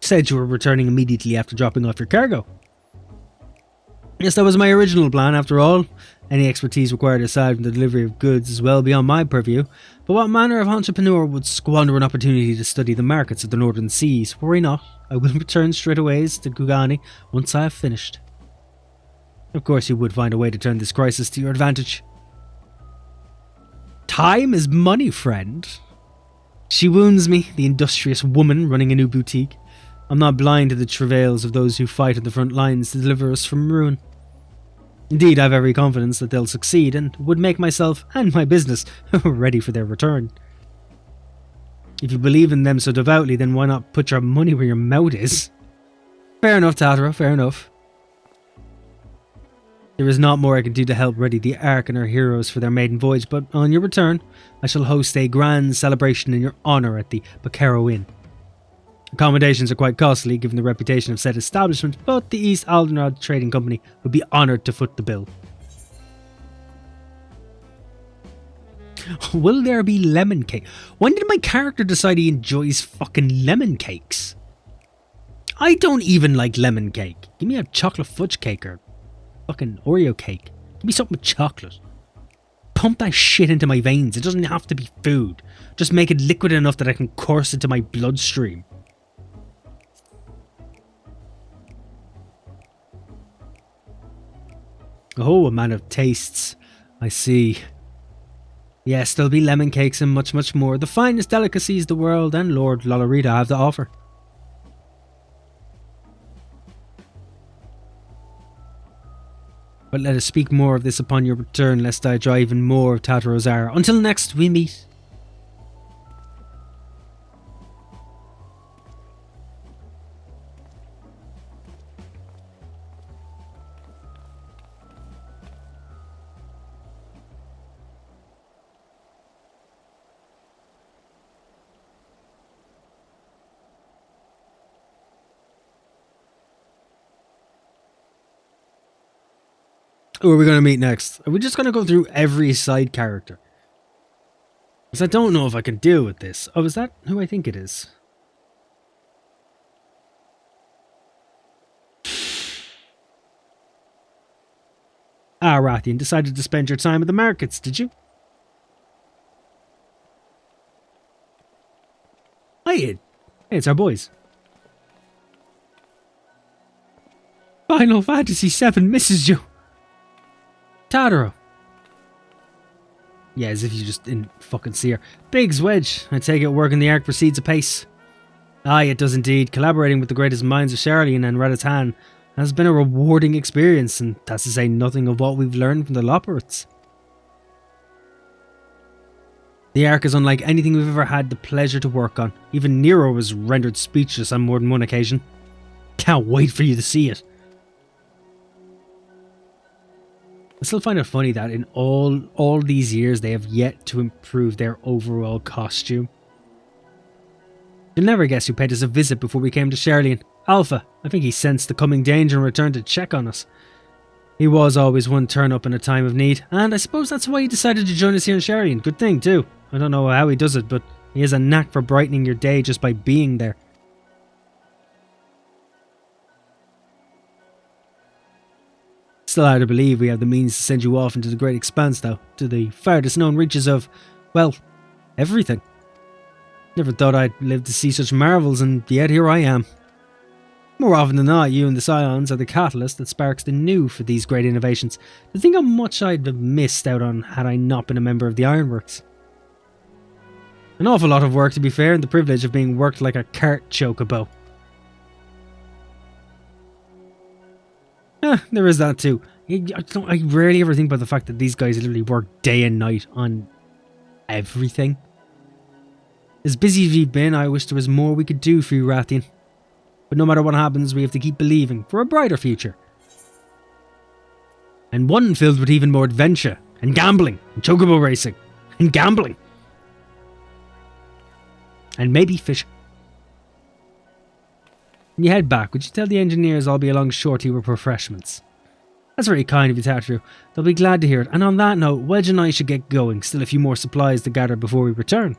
Said you were returning immediately after dropping off your cargo. Yes, that was my original plan after all. Any expertise required aside from the delivery of goods is well beyond my purview. But what manner of entrepreneur would squander an opportunity to study the markets of the northern seas? Worry not, I will return straightways to Kugani once I have finished. Of course you would find a way to turn this crisis to your advantage. Time is money, friend. She wounds me, the industrious woman running a new boutique. I'm not blind to the travails of those who fight on the front lines to deliver us from ruin. Indeed, I have every confidence that they'll succeed and would make myself and my business ready for their return. If you believe in them so devoutly, then why not put your money where your mouth is? Fair enough, Tatara, fair enough. There is not more I can do to help ready the Ark and her heroes for their maiden voyage, but on your return, I shall host a grand celebration in your honour at the Bacaro Inn. Accommodations are quite costly, given the reputation of said establishment, but the East Aldenrod Trading Company would be honoured to foot the bill. Will there be lemon cake? When did my character decide he enjoys fucking lemon cakes? I don't even like lemon cake. Give me a chocolate fudge cake or fucking Oreo cake. Give me something with chocolate. Pump that shit into my veins. It doesn't have to be food. Just make it liquid enough that I can course into my bloodstream. Oh, a man of tastes. I see. Yes, there'll be lemon cakes and much, much more. The finest delicacies the world and Lord Lolorita have to offer. But let us speak more of this upon your return, lest I draw even more of Tataro's ire. Until next we meet. Who are we going to meet next? Are we just going to go through every side character? Because I don't know if I can deal with this. Oh, is that who I think it is? Ah, Rathian, decided to spend your time at the markets, did you? Hey, it's our boys. Final Fantasy VII misses you. Tadaro. Yeah, as if you just didn't fucking see her. Biggs, Wedge. I take it work in the Ark proceeds apace. Aye, it does indeed. Collaborating with the greatest minds of Charlene and Radatan has been a rewarding experience, and that's to say nothing of what we've learned from the Loporrits. The Ark is unlike anything we've ever had the pleasure to work on. Even Nero was rendered speechless on more than one occasion. Can't wait for you to see it. I still find it funny that in all these years they have yet to improve their overall costume. You'll never guess who paid us a visit before we came to Charlene. Alpha. I think he sensed the coming danger and returned to check on us. He was always one turn up in a time of need, and I suppose that's why he decided to join us here in Charlene. Good thing too. I don't know how he does it, but he has a knack for brightening your day just by being there. Still hard to believe we have the means to send you off into the great expanse though, to the farthest known reaches of, well, everything. Never thought I'd live to see such marvels, and yet here I am. More often than not, you and the Scions are the catalyst that sparks the new for these great innovations. To think how much I'd have missed out on had I not been a member of the Ironworks. An awful lot of work, to be fair, and the privilege of being worked like a cart chocobo. There is that too. I rarely ever think about the fact that these guys literally work day and night on everything. As busy as we've been, I wish there was more we could do for you, Rathian. But no matter what happens, we have to keep believing for a brighter future. And one filled with even more adventure, and gambling, and chocobo racing, and gambling. And maybe fishing. When you head back, would you tell the engineers I'll be along shortly with refreshments? That's very kind of you, Tatru. They'll be glad to hear it. And on that note, Wedge and I should get going. Still a few more supplies to gather before we return.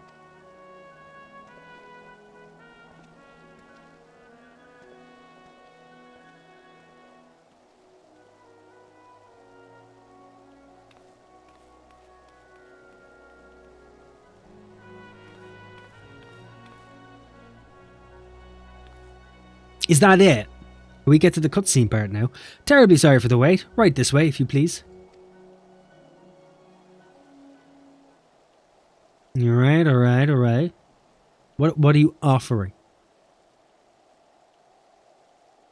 Is that it? We get to the cutscene part now. Terribly sorry for the wait. Right this way, if you please. Alright. What are you offering?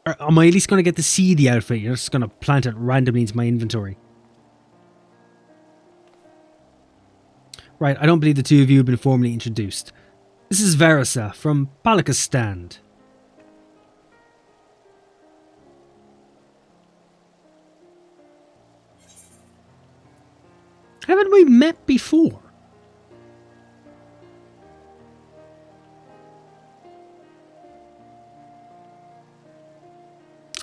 Am I at least going to get to see the outfit? You're just going to plant it randomly into my inventory. Right, I don't believe the two of you have been formally introduced. This is Verisa from Palika's Stand. Haven't we met before?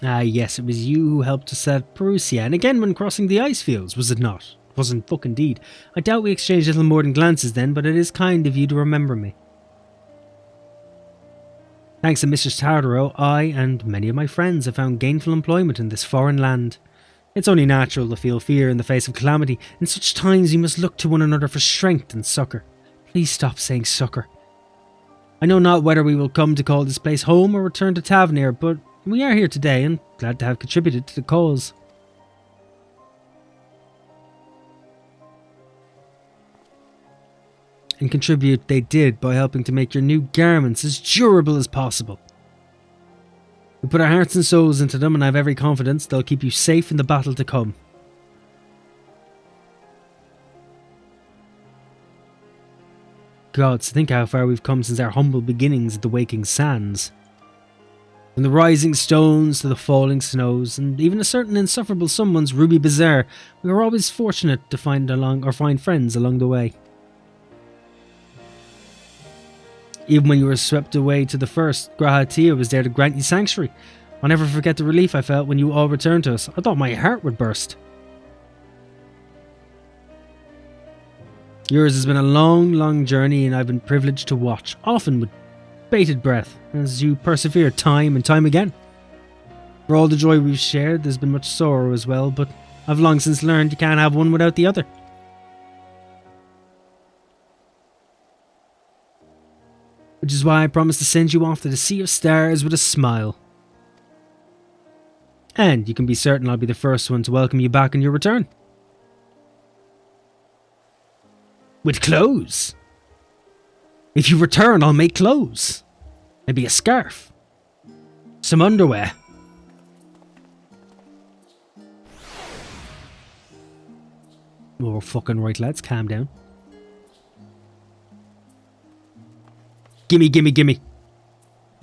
Ah, yes, it was you who helped us at Perusia, and again when crossing the ice fields, was it not? It wasn't fuck indeed. I doubt we exchanged little more than glances then, but it is kind of you to remember me. Thanks to Mr. Tardaro, I and many of my friends have found gainful employment in this foreign land. It's only natural to feel fear in the face of calamity. In such times we must look to one another for strength and succour. Please stop saying succour. I know not whether we will come to call this place home or return to Tavernier, but we are here today and glad to have contributed to the cause. And contribute they did by helping to make your new garments as durable as possible. We put our hearts and souls into them, and I have every confidence they'll keep you safe in the battle to come. Gods, think how far we've come since our humble beginnings at the Waking Sands. From the rising stones to the falling snows, and even a certain insufferable someone's Ruby Bazaar, we were always fortunate to find friends along the way. Even when you were swept away to the first, Grahatia was there to grant you sanctuary. I'll never forget the relief I felt when you all returned to us. I thought my heart would burst. Yours has been a long, long journey, and I've been privileged to watch, often with bated breath, as you persevere time and time again. For all the joy we've shared, there's been much sorrow as well, but I've long since learned you can't have one without the other. Which is why I promise to send you off to the Sea of Stars with a smile. And you can be certain I'll be the first one to welcome you back on your return. With clothes. If you return, I'll make clothes. Maybe a scarf. Some underwear. Oh, fucking right, lads. Calm down. Gimme, gimme, gimme.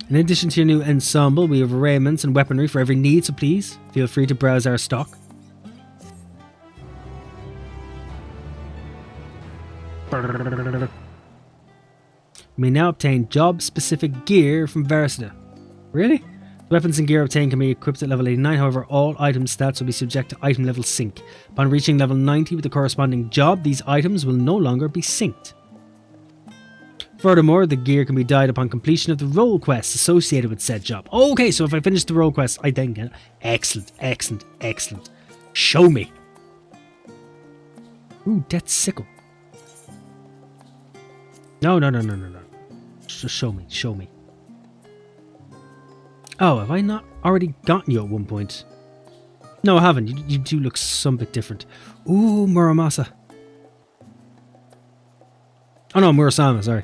In addition to your new ensemble, we have raiments and weaponry for every need, so please feel free to browse our stock. You may now obtain job-specific gear from Versita. Really? The weapons and gear obtained can be equipped at level 89, however all item stats will be subject to item level sync. Upon reaching level 90 with the corresponding job, these items will no longer be synced. Furthermore, the gear can be dyed upon completion of the role quests associated with said job. Okay, so if I finish the role quest, I then get it. Excellent, excellent, excellent. Show me. Ooh, Death's Sickle. No. Just show me, show me. Oh, have I not already gotten you at one point? No, I haven't. You do look some bit different. Ooh, Muramasa. Oh no, Murasama, sorry.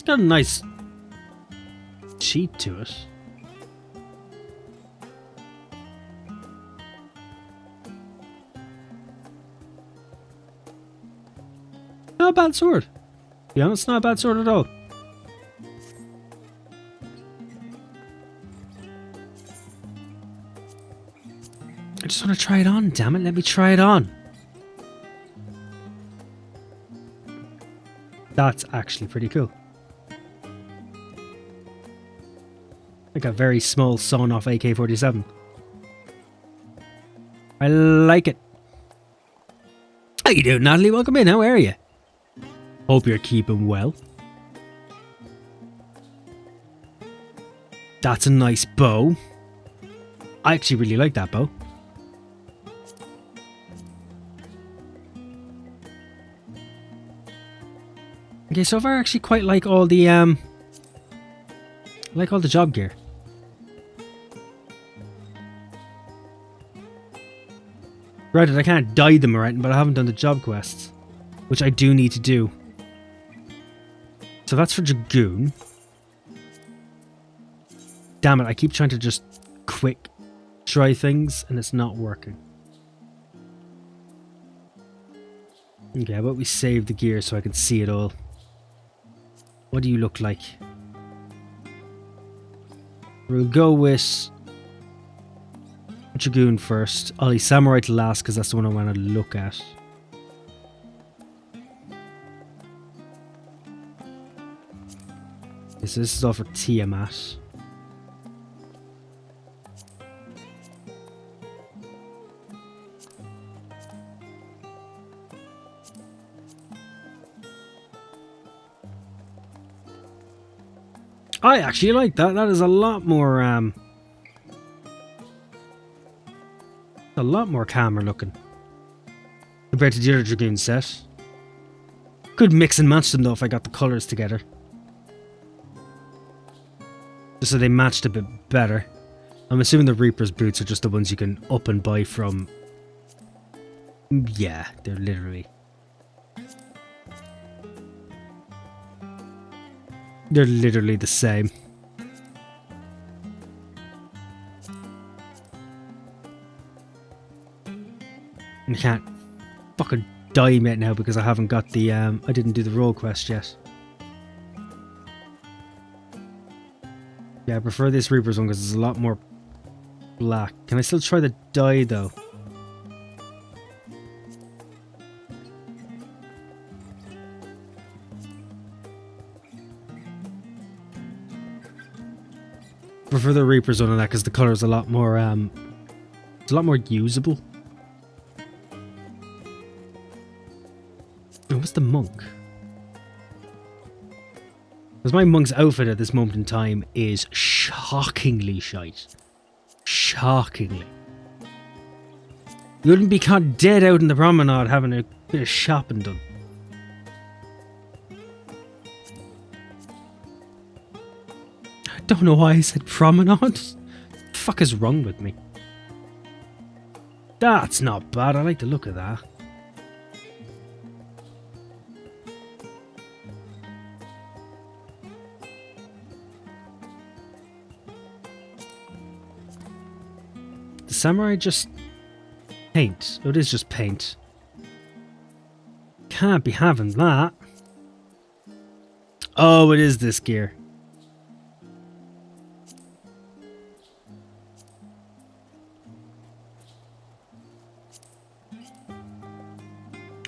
Got a nice sheet to it. Not a bad sword. To be honest, not a bad sword at all. I just want to try it on, damn it. Let me try it on. That's actually pretty cool. Like a very small sawn-off AK-47. I like it. How you doing, Natalie? Welcome in. How are you? Hope you're keeping well. That's a nice bow. I actually really like that bow. Okay, so far I actually quite like all the job gear. Granted, I can't dye them or anything, but I haven't done the job quests, which I do need to do. So that's for Dragoon. Damn it, I keep trying to just quick try things and it's not working. Okay, how about we save the gear so I can see it all? What do you look like? We'll go with Dragoon first. Ollie Samurai to last because that's the one I want to look at. Okay, so this is all for Tiamat. I actually like that. That is a lot more calmer looking compared to the other Dragoon set. Could mix and match them though if I got the colours together, just so they matched a bit better. I'm assuming the Reaper's boots are just the ones you can up and buy from. Yeah, they're literally the same. I can't fucking dye yet now because I haven't got the I didn't do the role quest yet. Yeah, I prefer this Reaper's one because it's a lot more black. Can I still try the dye though? prefer the Reaper Zone on that because the color is a lot more it's a lot more usable. Oh, what's the monk? Because my monk's outfit at this moment in time is shockingly shite. Shockingly. You wouldn't be caught dead out in the promenade having a bit of shopping done. I don't know why I said promenade. What the fuck is wrong with me? That's not bad. I like the look of that. The samurai just paint. Oh, it is just paint. Can't be having that. Oh, it is this gear.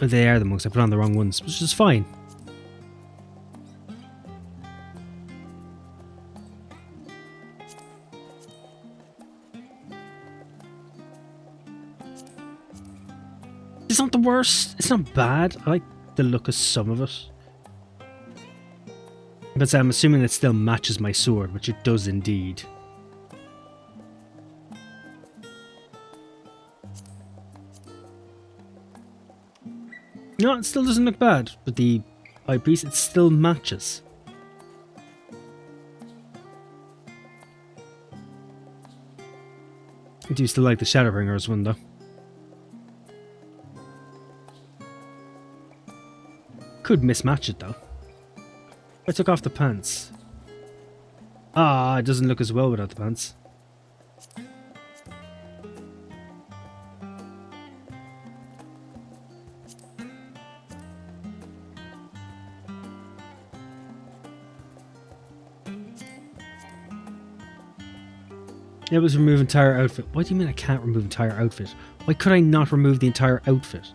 Oh, they are the monks. I put on the wrong ones, which is fine. It's not the worst. It's not bad. I like the look of some of it. But I'm assuming it still matches my sword, which it does indeed. No, it still doesn't look bad. But the eyepiece, it still matches. I do still like the Shadowbringer's one though. Could mismatch it though. I took off the pants. Ah, it doesn't look as well without the pants. It was remove entire outfit. What do you mean I can't remove entire outfit? Why could I not remove the entire outfit?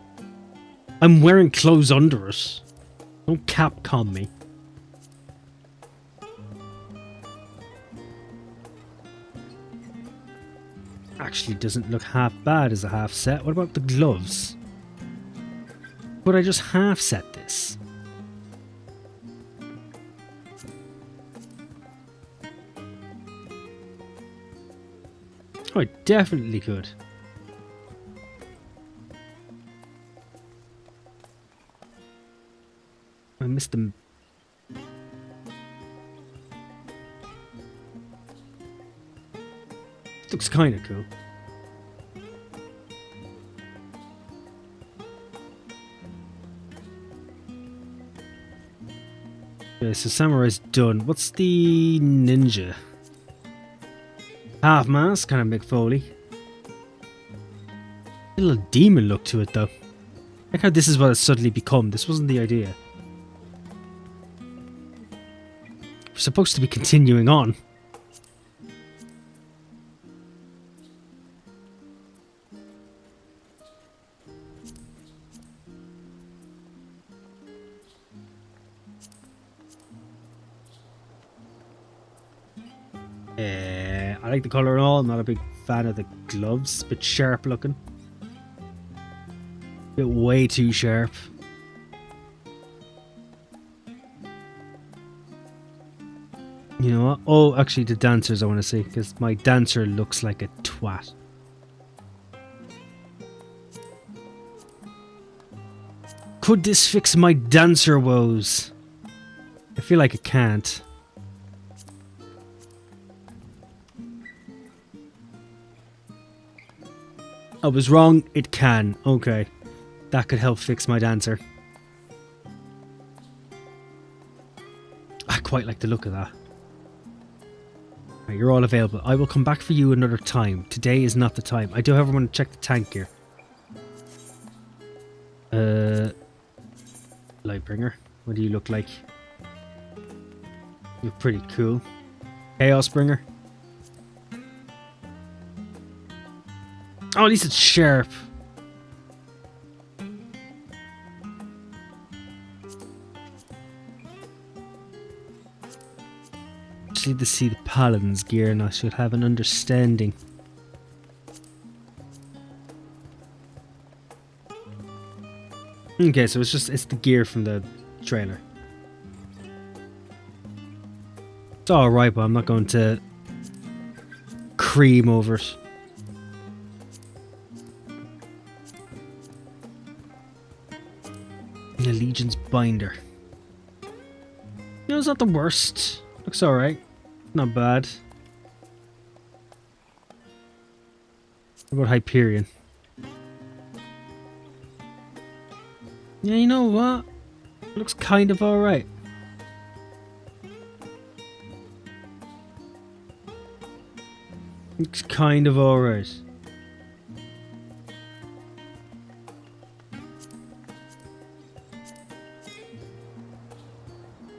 I'm wearing clothes under it. Don't Capcom me. Actually doesn't look half bad as a half set. What about the gloves? Could I just half set this? Oh, I definitely could. I missed them. Looks kind of cool. Okay, so samurai's done. What's the ninja? Half mask, kind of Mick Foley. A little demon look to it though. Like how this is what it's suddenly become. This wasn't the idea. We're supposed to be continuing on. I like the colour and all. I'm not a big fan of the gloves. Bit sharp looking. Bit way too sharp. You know what? Oh, actually the dancers I want to see, because my dancer looks like a twat. Could this fix my dancer woes? I feel like it can't. I was wrong, it can. Okay. That could help fix my dancer. I quite like the look of that. Right, you're all available. I will come back for you another time. Today is not the time. I do however want to check the tank here. Lightbringer. What do you look like? You're pretty cool. Chaosbringer. Oh, at least it's sharp. Just need to see the Paladin's gear and I should have an understanding. Okay, so it's the gear from the trailer. It's alright, but I'm not going to cream over it. The Legion's binder. You know, it's not the worst. Looks alright. Not bad. What about Hyperion? Yeah, you know what? Looks kind of alright. Looks kind of alright.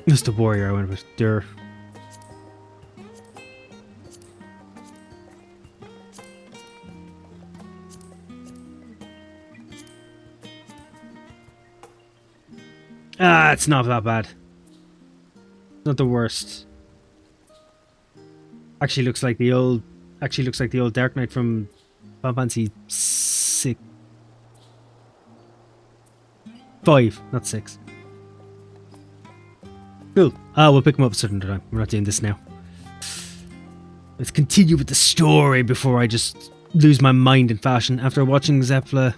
Just the warrior I went with. There. Ah, it's not that bad. Not the worst. Actually looks like the old Dark Knight from Final Fantasy XIV, not 6. Cool. We'll pick him up a certain time. We're not doing this now. Let's continue with the story before I just lose my mind in fashion. After watching Zeppla,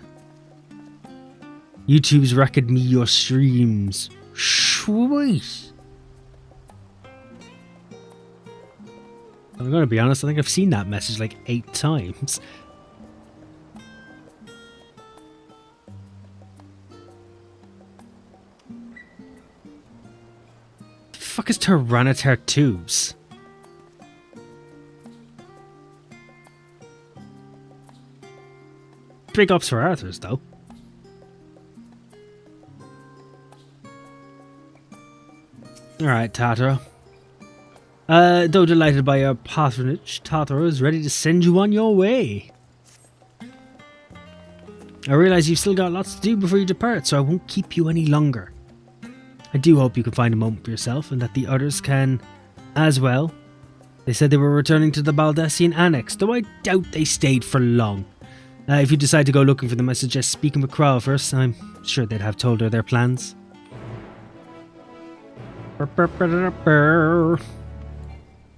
YouTube's record me your streams. Sweet. I'm gonna be honest, I think I've seen that message like 8 times. The fuck is Tyranitar tubes? Big ups for Arthur's though. Alright, Tatara. Though delighted by your patronage, Tatara is ready to send you on your way. I realise you've still got lots to do before you depart, so I won't keep you any longer. I do hope you can find a moment for yourself and that the others can as well. They said they were returning to the Baldessian Annex, though I doubt they stayed for long. If you decide to go looking for them, I suggest speaking with Kral first. I'm sure they'd have told her their plans.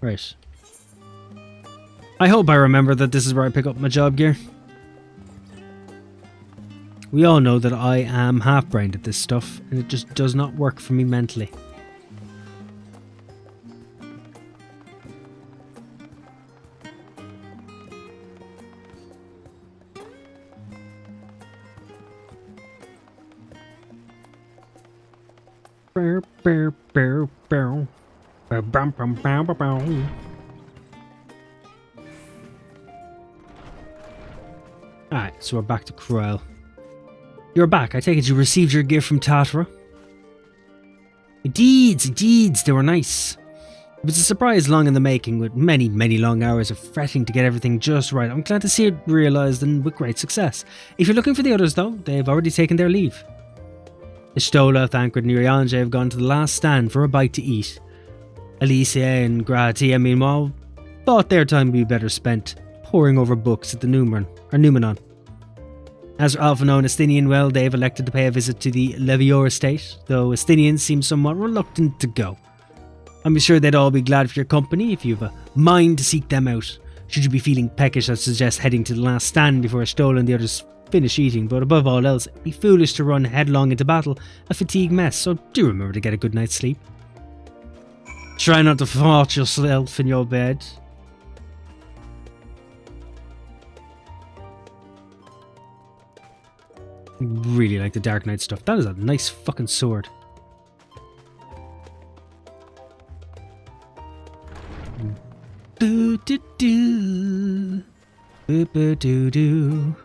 Right. I hope I remember that this is where I pick up my job gear. We all know that I am half-brained at this stuff, and it just does not work for me mentally. Alright, so we're back to Kral. You're back. I take it you received your gift from Tatara? Indeed, they were nice. It was a surprise long in the making, with many, many long hours of fretting to get everything just right. I'm glad to see it realised and with great success. If you're looking for the others though, they've already taken their leave. Ishtola, Thancred and Urianger have gone to the last stand for a bite to eat. Alicia and Gratia, meanwhile, thought their time would be better spent poring over books at the Numenon. As for Alphino and Estinian, well, they've elected to pay a visit to the Levior estate, though Estinian seems somewhat reluctant to go. I'm sure they'd all be glad for your company if you've a mind to seek them out. Should you be feeling peckish, I'd suggest heading to the last stand before Ishtola and the others finish eating, but above all else, it'd be foolish to run headlong into battle, a fatigue mess, so do remember to get a good night's sleep. Try not to fart yourself in your bed. Really like the Dark Knight stuff. That is a nice fucking sword. Boo doo doo. Boo boo doo doo.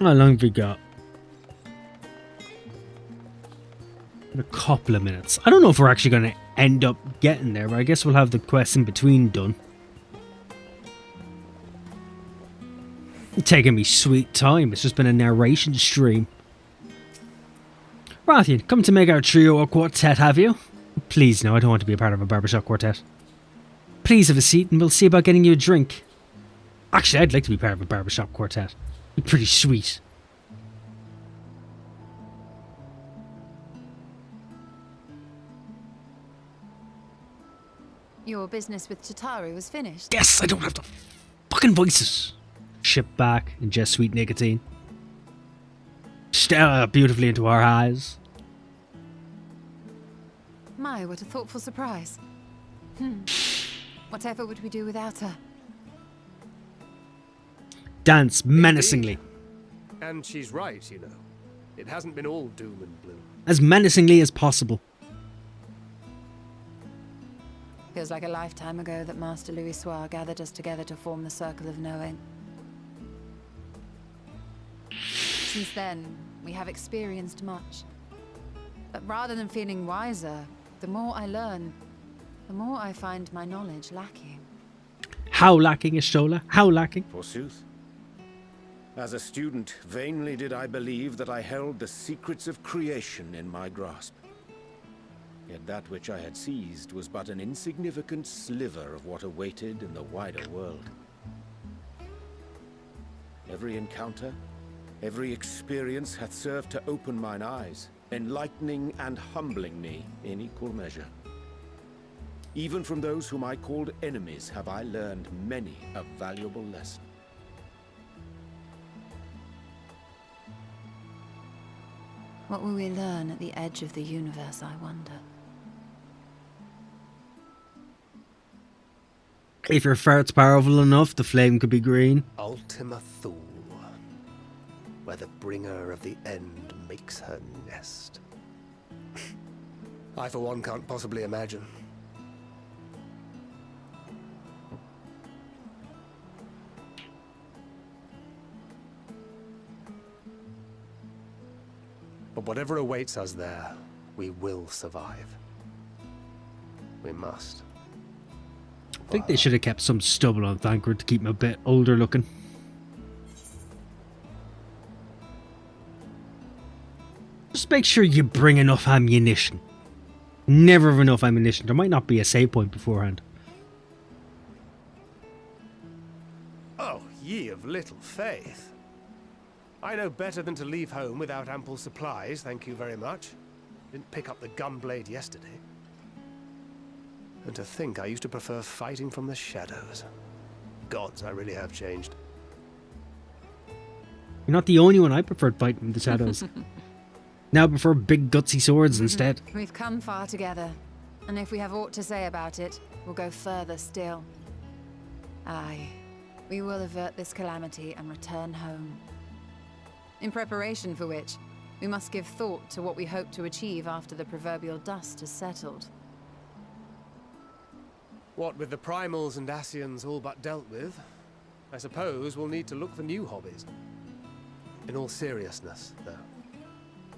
How long have we got? A couple of minutes. I don't know if we're actually going to end up getting there, but I guess we'll have the quest in between done. Taking me sweet time. It's just been a narration stream. Rathian, come to make our trio or quartet, have you? Please, no, I don't want to be a part of a barbershop quartet. Please have a seat and we'll see about getting you a drink. Actually, I'd like to be part of a barbershop quartet. It'd be pretty sweet. Your business with Tataru was finished. Yes, I don't have to fucking voices. Ship back, ingest sweet nicotine. Stare beautifully into our eyes. My, what a thoughtful surprise. Whatever would we do without her? Dance menacingly. And she's right, you know. It hasn't been all doom and gloom. As menacingly as possible. Feels like a lifetime ago that Master Louis Soir gathered us together to form the Circle of Knowing. Since then, we have experienced much. But rather than feeling wiser, the more I learn, the more I find my knowledge lacking. How lacking, Ishtola? How lacking? Forsooth. As a student, vainly did I believe that I held the secrets of creation in my grasp. Yet that which I had seized was but an insignificant sliver of what awaited in the wider world. Every encounter, every experience hath served to open mine eyes, enlightening and humbling me in equal measure. Even from those whom I called enemies have I learned many a valuable lesson. What will we learn at the edge of the universe, I wonder? If your fart's powerful enough, the flame could be green. Ultima Thule, where the bringer of the end makes her nest. I, for one, can't possibly imagine. But whatever awaits us there, we will survive. We must. I think they should have kept some stubble on Thancred to keep him a bit older looking. Just make sure you bring enough ammunition. Never have enough ammunition. There might not be a save point beforehand. Oh, ye of little faith. I know better than to leave home without ample supplies, thank you very much. Didn't pick up the gunblade yesterday. And to think I used to prefer fighting from the shadows. Gods, I really have changed. You're not the only one. I preferred fighting in the shadows. Now I prefer big gutsy swords instead. We've come far together, and if we have aught to say about it, we'll go further still. Aye, we will avert this calamity and return home. In preparation for which, we must give thought to what we hope to achieve after the proverbial dust has settled. What with the primals and Ascians all but dealt with, I suppose we'll need to look for new hobbies. In all seriousness, though,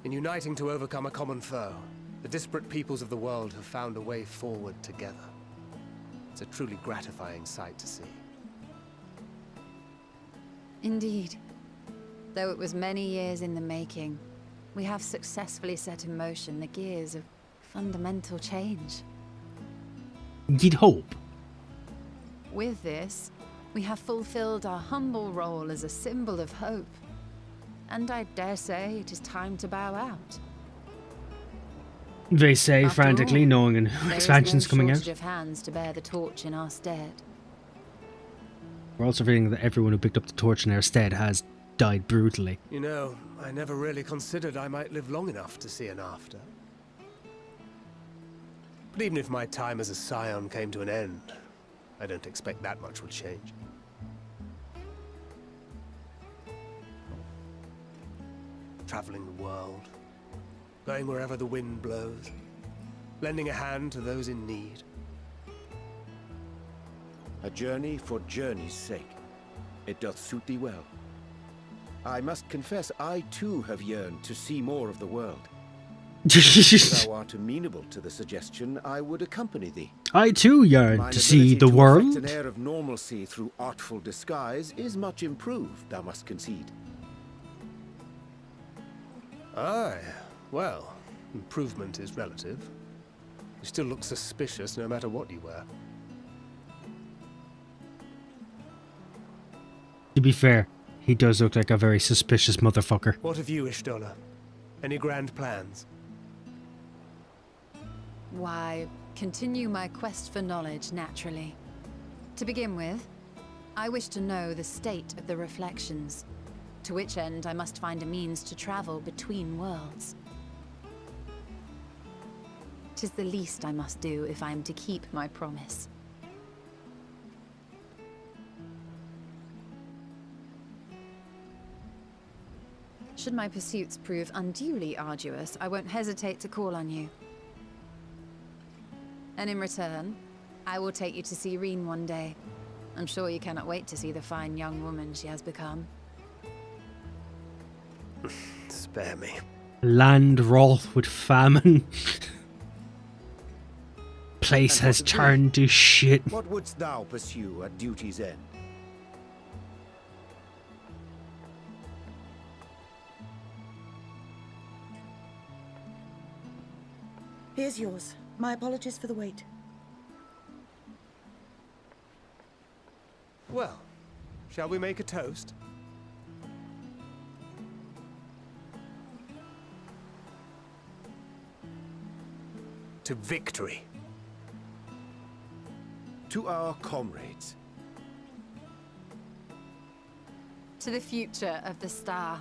in uniting to overcome a common foe, the disparate peoples of the world have found a way forward together. It's a truly gratifying sight to see. Indeed. Though it was many years in the making, we have successfully set in motion the gears of fundamental change. You'd hope. With this, we have fulfilled our humble role as a symbol of hope. And I dare say it is time to bow out. They say After frantically, all, knowing an there expansion's is no coming out. shortage of hands to bear the torch in our stead. We're also reading that everyone who picked up the torch in our stead has died brutally. You know, I never really considered I might live long enough to see an after. But even if my time as a scion came to an end, I don't expect that much will change. Traveling the world, going wherever the wind blows, lending a hand to those in need. A journey for journey's sake. It doth suit thee well. I must confess, I too have yearned to see more of the world. If thou art amenable to the suggestion, I would accompany thee. I too yearn Mine to see ability the to world. affect an air of normalcy through artful disguise is much improved, thou must concede. Aye, well, improvement is relative. You still look suspicious no matter what you wear. To be fair, he does look like a very suspicious motherfucker. What of you, Ishtola? Any grand plans? Why, continue my quest for knowledge, naturally. To begin with, I wish to know the state of the reflections, to which end I must find a means to travel between worlds. 'Tis the least I must do if I am to keep my promise. Should my pursuits prove unduly arduous, I won't hesitate to call on you. And in return, I will take you to see Reen one day. I'm sure you cannot wait to see the fine young woman she has become. Spare me. Land wrought with famine. Place And has what of thee? turned to shit. What wouldst thou pursue at duty's end? Here's yours. My apologies for the wait. Well, shall we make a toast? To victory. To our comrades. To the future of the star.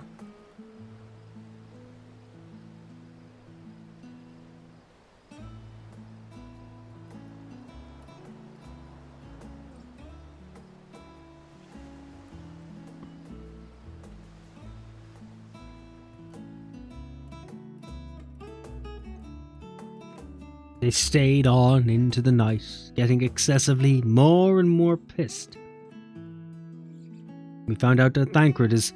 They stayed on into the night, getting excessively more and more pissed. We found out that Thancred is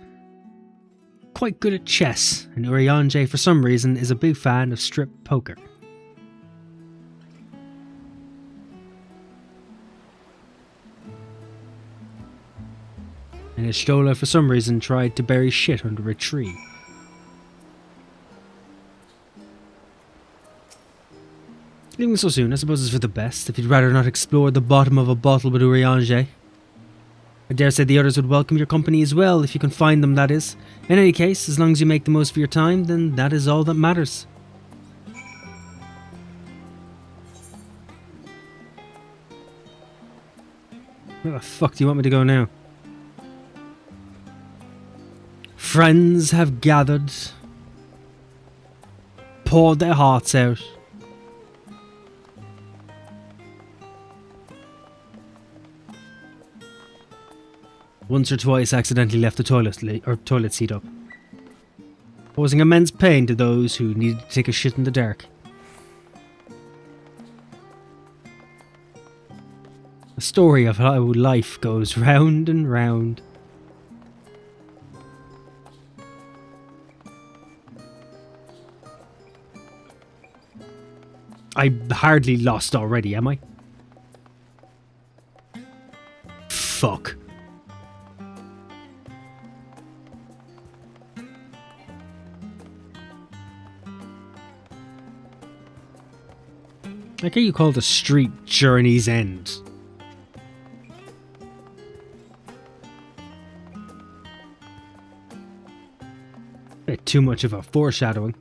quite good at chess, and Urianger, for some reason, is a big fan of strip poker. And Ishtola, for some reason, tried to bury shit under a tree. Leaving so soon, I suppose, is for the best, if you'd rather not explore the bottom of a bottle with Urianger. I dare say the others would welcome your company as well, if you can find them, that is. In any case, as long as you make the most of your time, then that is all that matters. Where the fuck do you want me to go now? Friends have gathered, poured their hearts out. Once or twice accidentally left the toilet seat up, causing immense pain to those who needed to take a shit in the dark. The story of how life goes round and round. I'm hardly lost already, am I? Fuck. Like how you call the street Journey's End. Bit too much of a foreshadowing.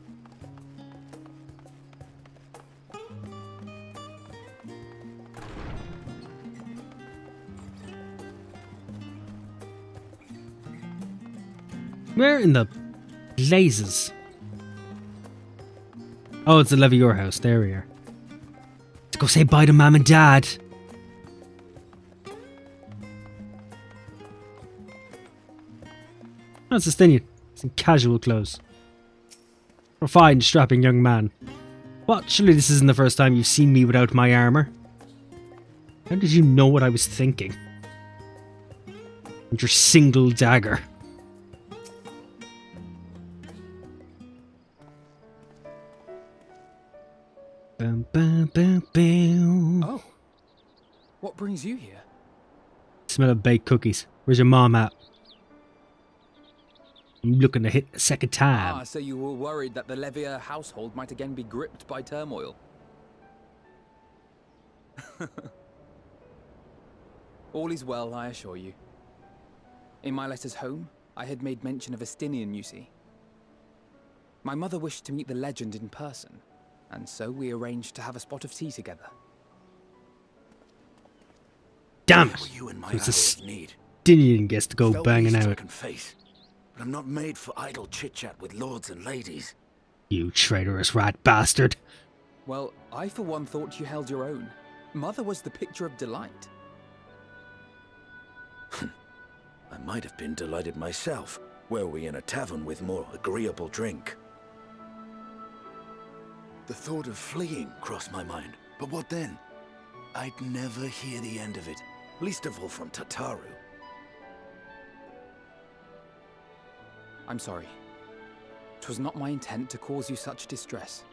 Where in the blazes? Oh, it's the Levior house. There we are. To go say bye to Mom and Dad. Oh, it's Justinian. He's in casual clothes. Refined, strapping young man. What? Surely this isn't the first time you've seen me without my armour. How did you know what I was thinking? And your single dagger. Oh, what brings you here? Smell of baked cookies. Where's your mom at? I'm looking to hit a second time. Ah, so you were worried that the Levier household might again be gripped by turmoil. All is well, I assure you. In my letters home, I had made mention of Estinian, you see. My mother wished to meet the legend in person, and so we arranged to have a spot of tea together. Damn Were it! you in my It's hour a of need? Stinian gets to go Felt banging easy, I out. confess, but I'm not made for idle chit-chat with lords and ladies. You traitorous rat bastard. Well, I for one thought you held your own. Mother was the picture of delight. I might have been delighted myself, were we in a tavern with more agreeable drink. The thought of fleeing crossed my mind, but what then? I'd never hear the end of it, least of all from Tataru. I'm sorry. 'Twas not my intent to cause you such distress.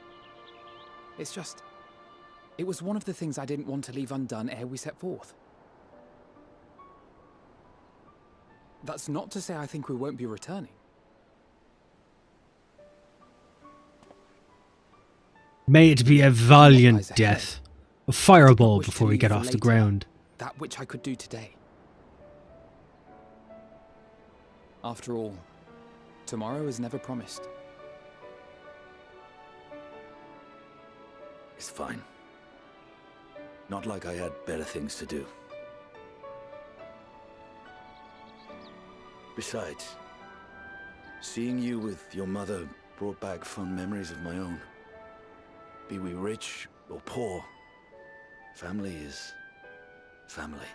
It's just... it was one of the things I didn't want to leave undone ere we set forth. That's not to say I think we won't be returning. May it be a valiant death. A fireball wish to before we leave get for off the later ground. That which I could do today. After all, tomorrow is never promised. It's fine. Not like I had better things to do. Besides, seeing you with your mother brought back fond memories of my own. Be we rich or poor, family is family.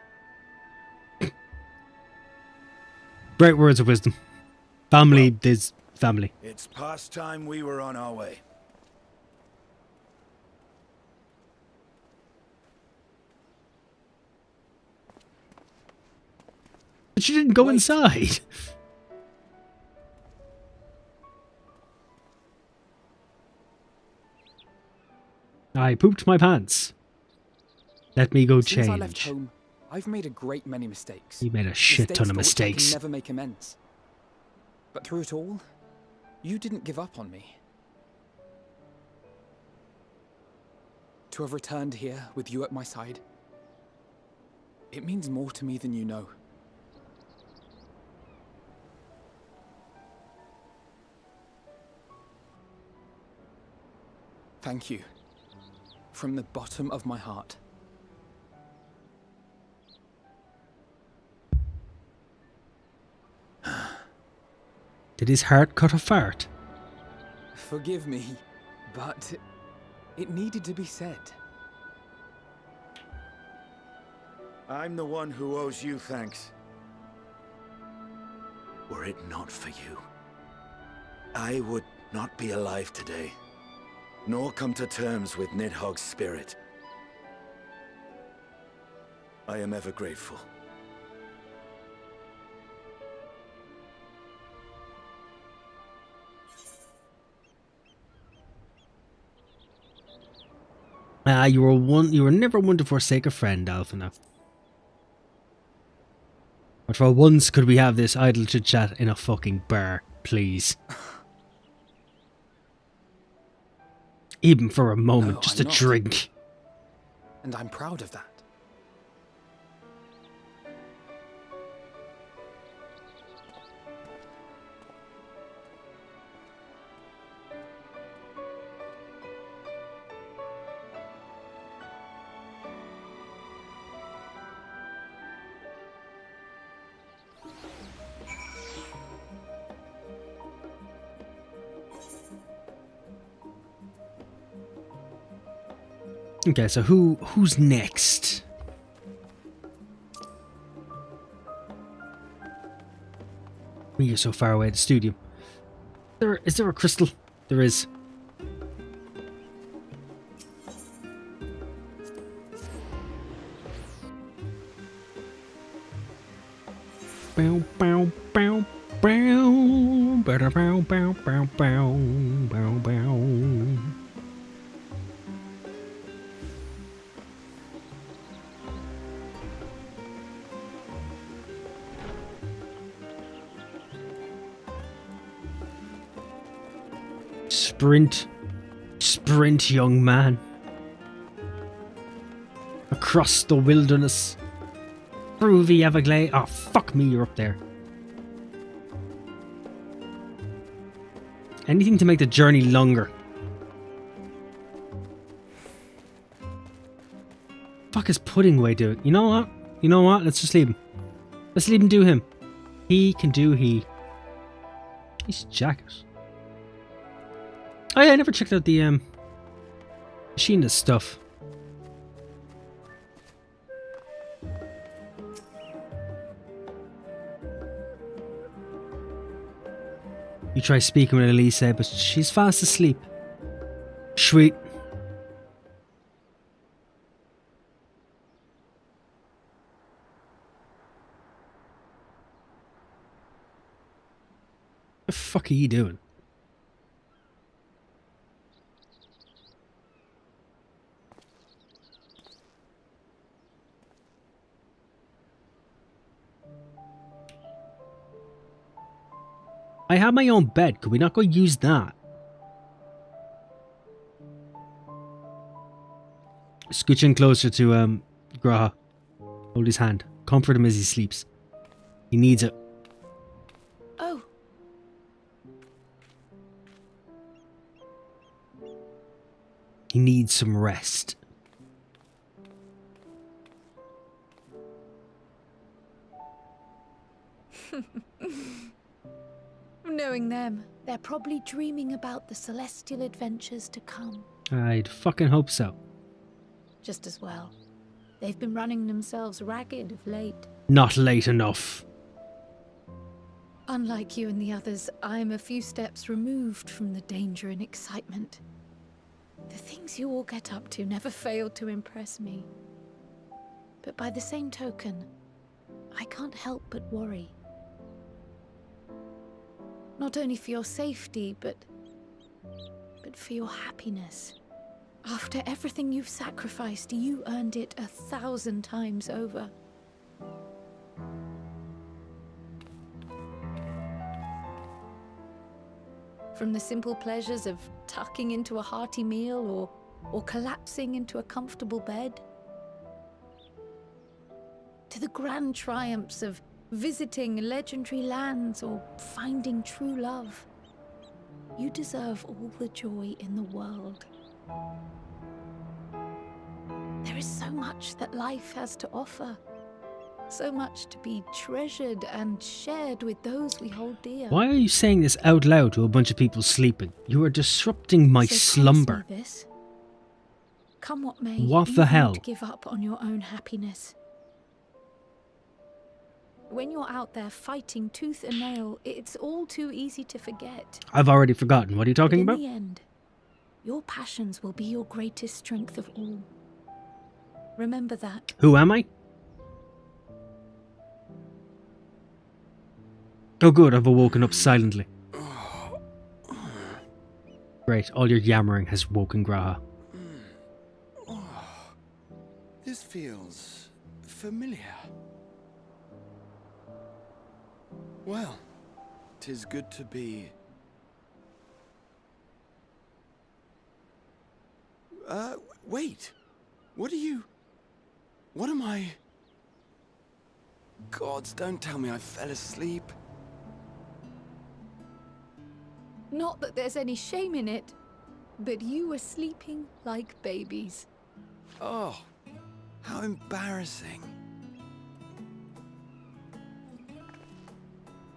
Great words of wisdom. Family is family. It's past time we were on our way. But you didn't go Wait. inside. I pooped my pants. Let me go Since I left change. home, I've made a great many mistakes. You made a shit ton of for which I mistakes. can never make amends. But through it all, you didn't give up on me. To have returned here with you at my side, it means more to me than you know. Thank you. From the bottom of my heart. Did his heart cut a fart? Forgive me, but it needed to be said. I'm the one who owes you thanks. Were it not for you, I would not be alive today, nor come to terms with Nidhogg's spirit. I am ever grateful. You were never one to forsake a friend, Alphina. But for once could we have this idle chit chat in a fucking bar, please? Even for a moment, No, just I'm a not. drink. And I'm proud of that. Okay, so who's next? You're so far away at the studio. Is there a crystal? There is. Bow bow bow bow bow bow bow bow bow bow bow. Sprint. Sprint, young man. Across the wilderness. Through the Everglades. Oh, fuck me, you're up there. Anything to make the journey longer. Fuck is Pudding Way doing? You know what? You know what? Let's just leave him. Let's leave him do him. He can do he. His jacket. Oh yeah, I never checked out the machinist stuff. You try speaking with Elise, but she's fast asleep. Sweet. What the fuck are you doing? I have my own bed. Could we not go use that? Scooch in closer to Graha. Hold his hand. Comfort him as he sleeps. He needs it. Oh. He needs some rest. Knowing them, they're probably dreaming about the celestial adventures to come. I'd fucking hope so. Just as well. They've been running themselves ragged of late. Not late enough. Unlike you and the others, I'm a few steps removed from the danger and excitement. The things you all get up to never fail to impress me. But by the same token, I can't help but worry. Not only for your safety, but for your happiness. After everything you've sacrificed, you earned it 1,000 times over. From the simple pleasures of tucking into a hearty meal or collapsing into a comfortable bed, to the grand triumphs of visiting legendary lands or finding true love. You deserve all the joy in the world. There is so much that life has to offer. So much to be treasured and shared with those we hold dear. Why are you saying this out loud to a bunch of people sleeping? You are disrupting my slumber. Promise me this. Come what may, What you the hell? won't give up on your own happiness. When you're out there fighting tooth and nail, it's all too easy to forget. I've already forgotten. What are you talking about? In the end, your passions will be your greatest strength of all. Remember that. Who am I? Oh good, I've awoken up silently. Great, all your yammering has woken Graha. This feels familiar. Well, 'tis good to be... wait. What am I... Gods, don't tell me I fell asleep. Not that there's any shame in it, but you were sleeping like babies. Oh, how embarrassing.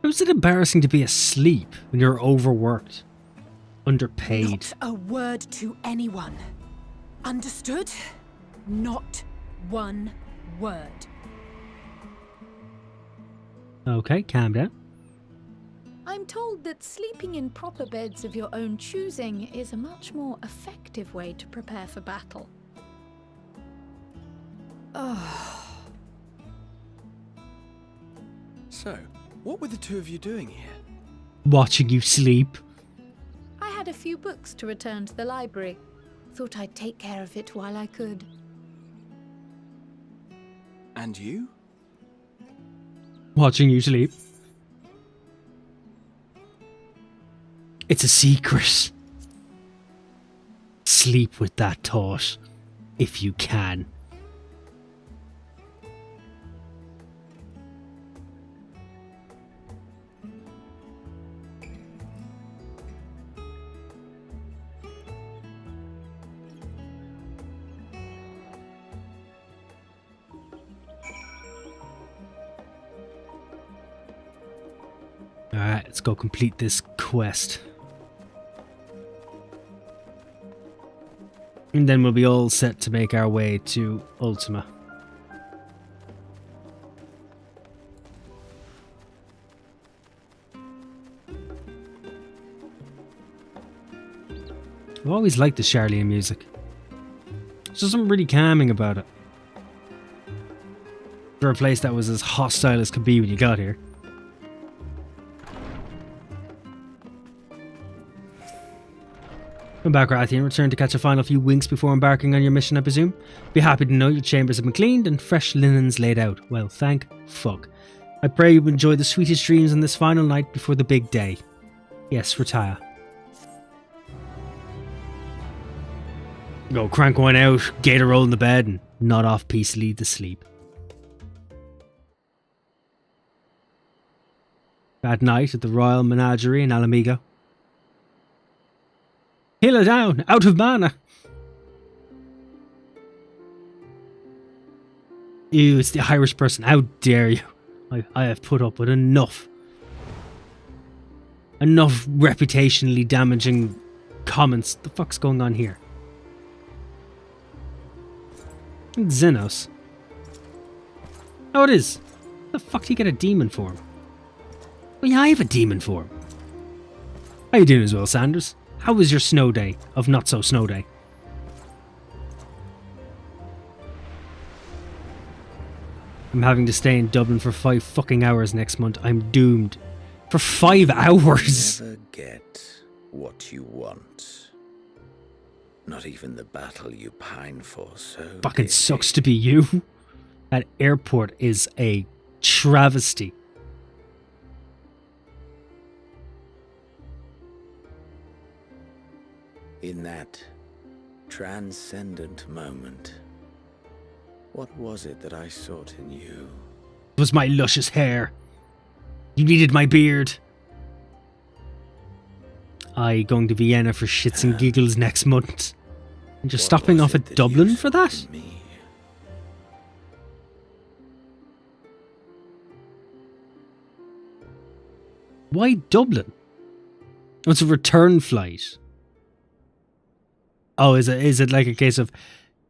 How's it embarrassing to be asleep when you're overworked? Underpaid. Not a word to anyone. Understood? Not one word. Okay, calm down. I'm told that sleeping in proper beds of your own choosing is a much more effective way to prepare for battle. So, what were the two of you doing here? Watching you sleep. I had a few books to return to the library. Thought I'd take care of it while I could. And you? Watching you sleep. It's a secret. sleep with that thought, if you can. Alright, let's go complete this quest. And then we'll be all set to make our way to Ultima. I've always liked the Charlian music. There's just something really calming about it. For a place that was as hostile as could be when you got here. Come back, Rathian. Return to catch a final few winks before embarking on your mission, I presume. Be happy to know your chambers have been cleaned and fresh linens laid out. Well, thank fuck. I pray you enjoy the sweetest dreams on this final night before the big day. Yes, retire. Go crank one out, get a roll in the bed, and nod off peacefully to sleep. That night at the Royal Menagerie in Alamigo. Heal down, out of mana. Ew, it's the Irish person. How dare you? I have put up with enough. Enough reputationally damaging comments. The fuck's going on here? Xenos. Oh, it is. The fuck do you get a demon form? Well, yeah, I have a demon form. How you doing as well, Sanders? How was your snow day of not so snow day? I'm having to stay in Dublin for 5 fucking hours next month. I'm doomed. For 5 hours? Never get what you want. Not even the battle you pine for so Fucking dearly. sucks to be you. That airport is a travesty. In that transcendent moment, what was it that I sought in you? It was my luscious hair. You needed my beard. I going to Vienna for shits and giggles next month. And you're What stopping was off it at that Dublin you for sought that? in me? Why Dublin? It's a return flight. Oh, is it like a case of,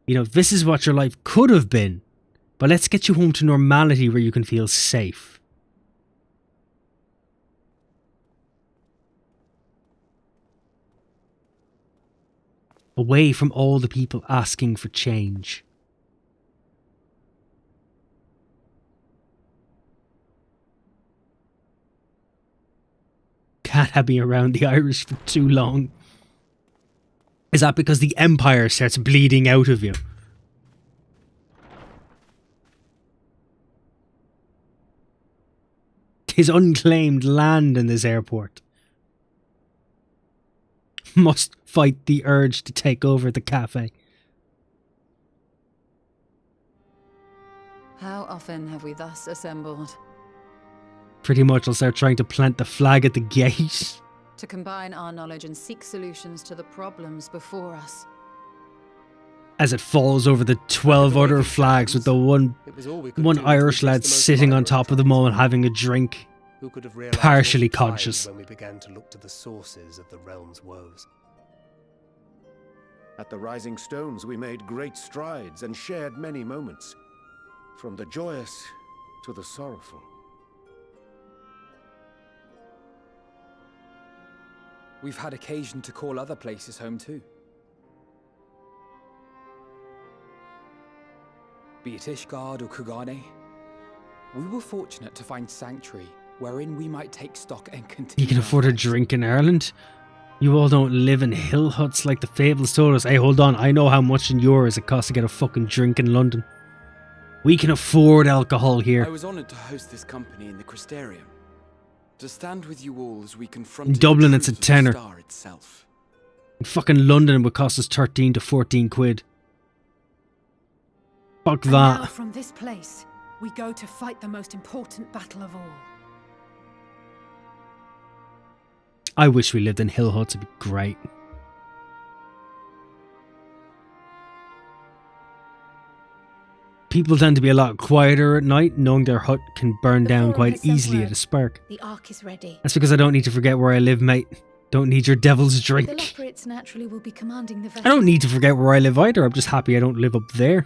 you know, this is what your life could have been, but let's get you home to normality where you can feel safe. Away from all the people asking for change. Can't have me around the Irish for too long. Is that because the Empire starts bleeding out of you? His unclaimed land in this airport. Must fight the urge to take over the cafe. How often have we thus assembled? Pretty much I'll start trying to plant the flag at the gate. To combine our knowledge and seek solutions to the problems before us. As it falls over the 12 other flags with the one It was all we could one do to Irish address lad the most sitting on minor top of them all and having a drink. Who could have realized partially what time conscious. when we began to look to the sources of the realm's woes? At the Rising Stones, we made great strides and shared many moments, from the joyous to the sorrowful. We've had occasion to call other places home too. Be it Ishgard or Kugane, we were fortunate to find sanctuary wherein we might take stock and continue. You can afford a drink in Ireland? You all don't live in hill huts like the fables told us. Hey, hold on, I know how much in euros it costs to get a fucking drink in London. We can afford alcohol here. I was honored to host this company in the Crystarium. To stand with you all as we confronted In Dublin, the it's a truth of the tenner. star itself. In fucking London it would cost us 13 to 14 quid. Fuck And now that. from this place, we go to fight the most important battle of all. I wish we lived in hill huts, it'd be great. People tend to be a lot quieter at night, knowing their hut can burn The down Forum quite has sent easily word. at a spark. The Ark is ready. That's because I don't need to forget where I live, mate. Don't need your devil's The drink. Leopards naturally will be commanding the vessel. I don't need to forget where I live either, I'm just happy I don't live up there.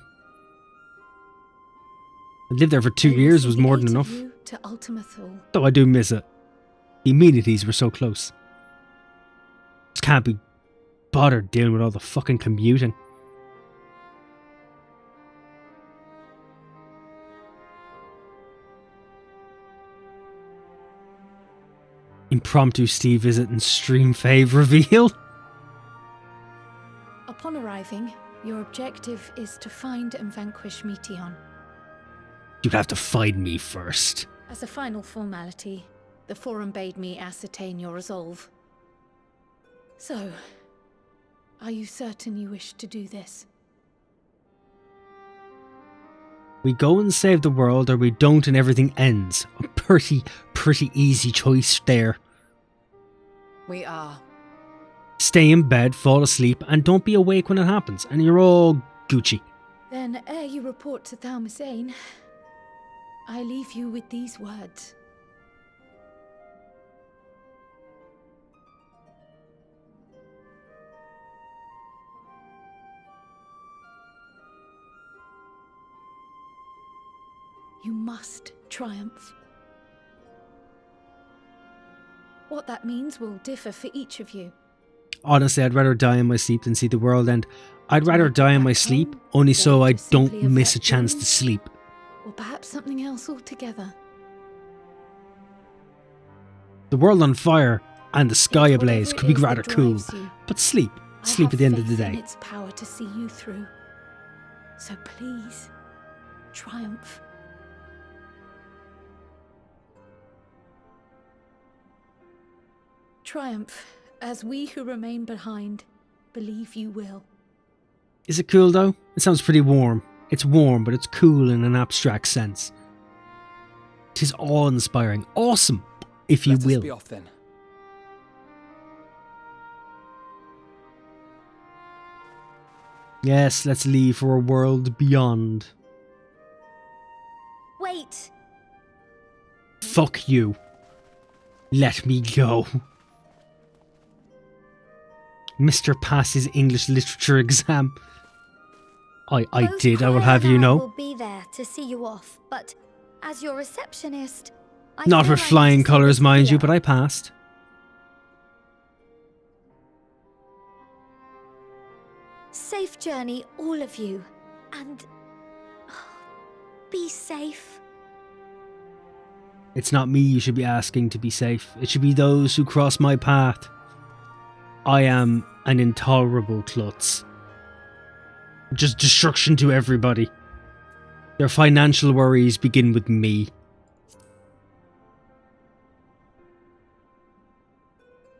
I lived there for 2 They will years, send was the more 8 than of enough. you to Ultima Thule. Though I do miss it. The amenities were so close. Just can't be bothered dealing with all the fucking commuting. Impromptu Steve visit and stream fave reveal. Upon arriving, your objective is to find and vanquish Meteon. You'd have to find me first. As a final formality, the Forum bade me ascertain your resolve. So, are you certain you wish to do this? We go and save the world, or we don't and everything ends. A pretty easy choice there. We are. Stay in bed, fall asleep, and don't be awake when it happens, and you're all Gucci. Then, ere you report to Thalmasane, I leave you with these words. You must triumph. What that means will differ for each of you. Honestly, I'd rather die in my sleep than see the world end. I'd rather die in my sleep, only so I don't miss a chance to sleep. Or perhaps something else altogether. The world on fire and the sky It's ablaze whatever could be it is that rather cool, drives you. but sleep I at have the end of the faith in day. its power to see you through. So please, triumph. Triumph, as we who remain behind believe you will. Is it cool though? It sounds pretty warm. It's warm, but it's cool in an abstract sense. It is awe-inspiring. Awesome, if you Let us will. be off then. Yes, let's leave for a world beyond. Wait! Fuck you. Let me go. Mr. Pass's English literature exam. I Both did, I will Cryer have and you I know. will be there to see you off, but as your receptionist, I Not feel with I need flying to see colours, this mind you, clear. but I passed. Safe journey, all of you, and be safe. It's not me you should be asking to be safe. It should be those who cross my path. I am an intolerable klutz. Just destruction to everybody. Their financial worries begin with me.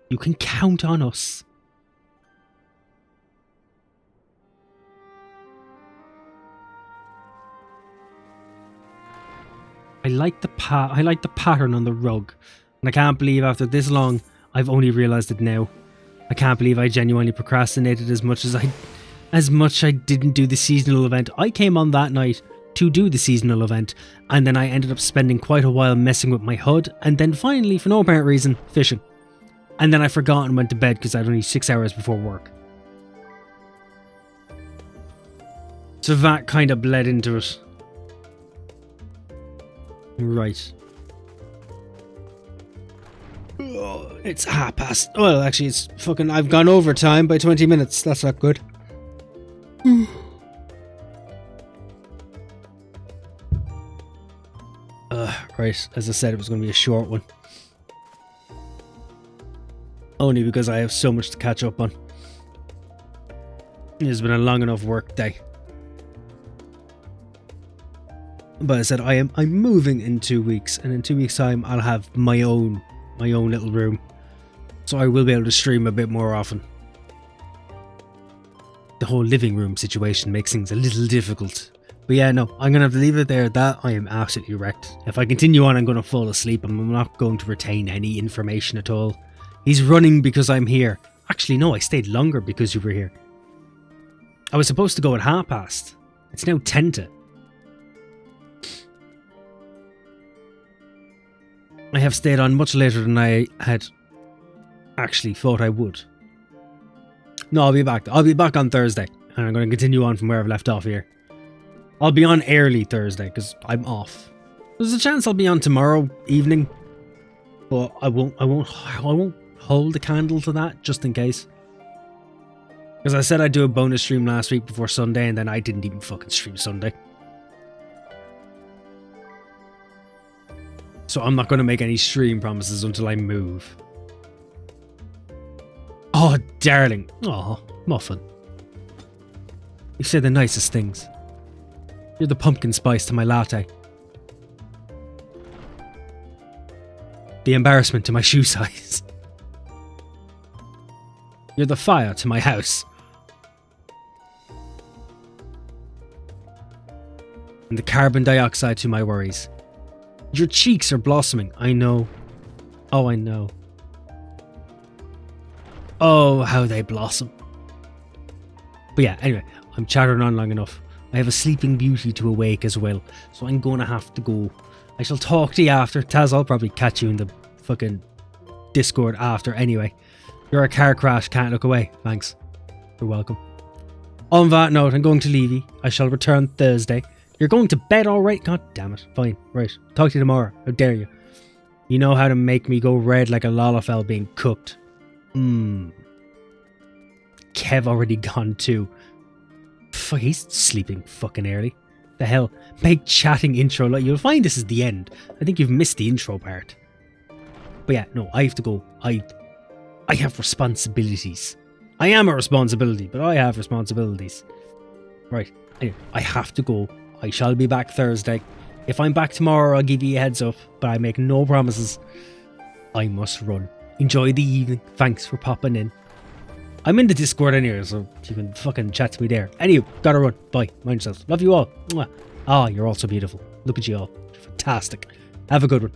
You can count on us. I like the pattern on the rug, and I can't believe after this long I've only realised it now. I can't believe I genuinely procrastinated as much I didn't do the seasonal event. I came on that night to do the seasonal event, and then I ended up spending quite a while messing with my HUD, and then finally, for no apparent reason, fishing. And then I forgot and went to bed because I had only 6 hours before work. So that kind of bled into it. Right. Oh, it's 1:30. Well, actually, it's fucking. I've gone over time by 20 minutes. That's not good. Right. As I said, it was going to be a short one. Only because I have so much to catch up on. It's been a long enough work day. But I said I'm moving in 2 weeks, and in 2 weeks' time I'll have my own little room, so I will be able to stream a bit more often. the whole living room situation makes things a little difficult. But yeah, no, I'm going to have to leave it there. That I am absolutely wrecked. If I continue on, I'm going to fall asleep and I'm not going to retain any information at all. He's running because I'm here. Actually, no, I stayed longer because you were here. I was supposed to go at past. It's now 10 to. I have stayed on much later than I had actually thought I would. No, I'll be back. I'll be back on Thursday. And I'm going to continue on from where I've left off here. I'll be on early Thursday because I'm off. There's a chance I'll be on tomorrow evening. But I won't hold a candle to that just in case. Because I said I'd do a bonus stream last week before Sunday and then I didn't even fucking stream Sunday. So I'm not going to make any stream promises until I move. Oh, darling. Oh, Muffin. You say the nicest things. You're the pumpkin spice to my latte. The embarrassment to my shoe size. You're the fire to my house. And the carbon dioxide to my worries. Your cheeks are blossoming. I know. Oh, I know. Oh, how they blossom. But yeah, anyway, I'm chattering on long enough. I have a sleeping beauty to awake as well, so I'm going to have to go. I shall talk to you after. Taz, I'll probably catch you in the fucking Discord after anyway. You're a car crash, can't look away. Thanks. You're welcome. On that note, I'm going to leave you. I shall return Thursday. You're going to bed alright? God damn it. Fine. Right. Talk to you tomorrow. How dare you. You know how to make me go red like a lalafell being cooked. Kev already gone too. Fuck, he's sleeping fucking early. The hell? Make chatting intro like you'll find this is the end. I think you've missed the intro part. But yeah, no, I have to go. I have responsibilities. I am a responsibility, but I have responsibilities. Right. Anyway, I have to go. I shall be back Thursday. If I'm back tomorrow, I'll give you a heads up, but I make no promises. I must run. Enjoy the evening. Thanks for popping in. I'm in the Discord anyway, so you can fucking chat to me there. Anyway, gotta run. Bye. Mind yourself. Love you all. Mwah. Ah, you're all so beautiful. Look at you all. You're fantastic. Have a good one.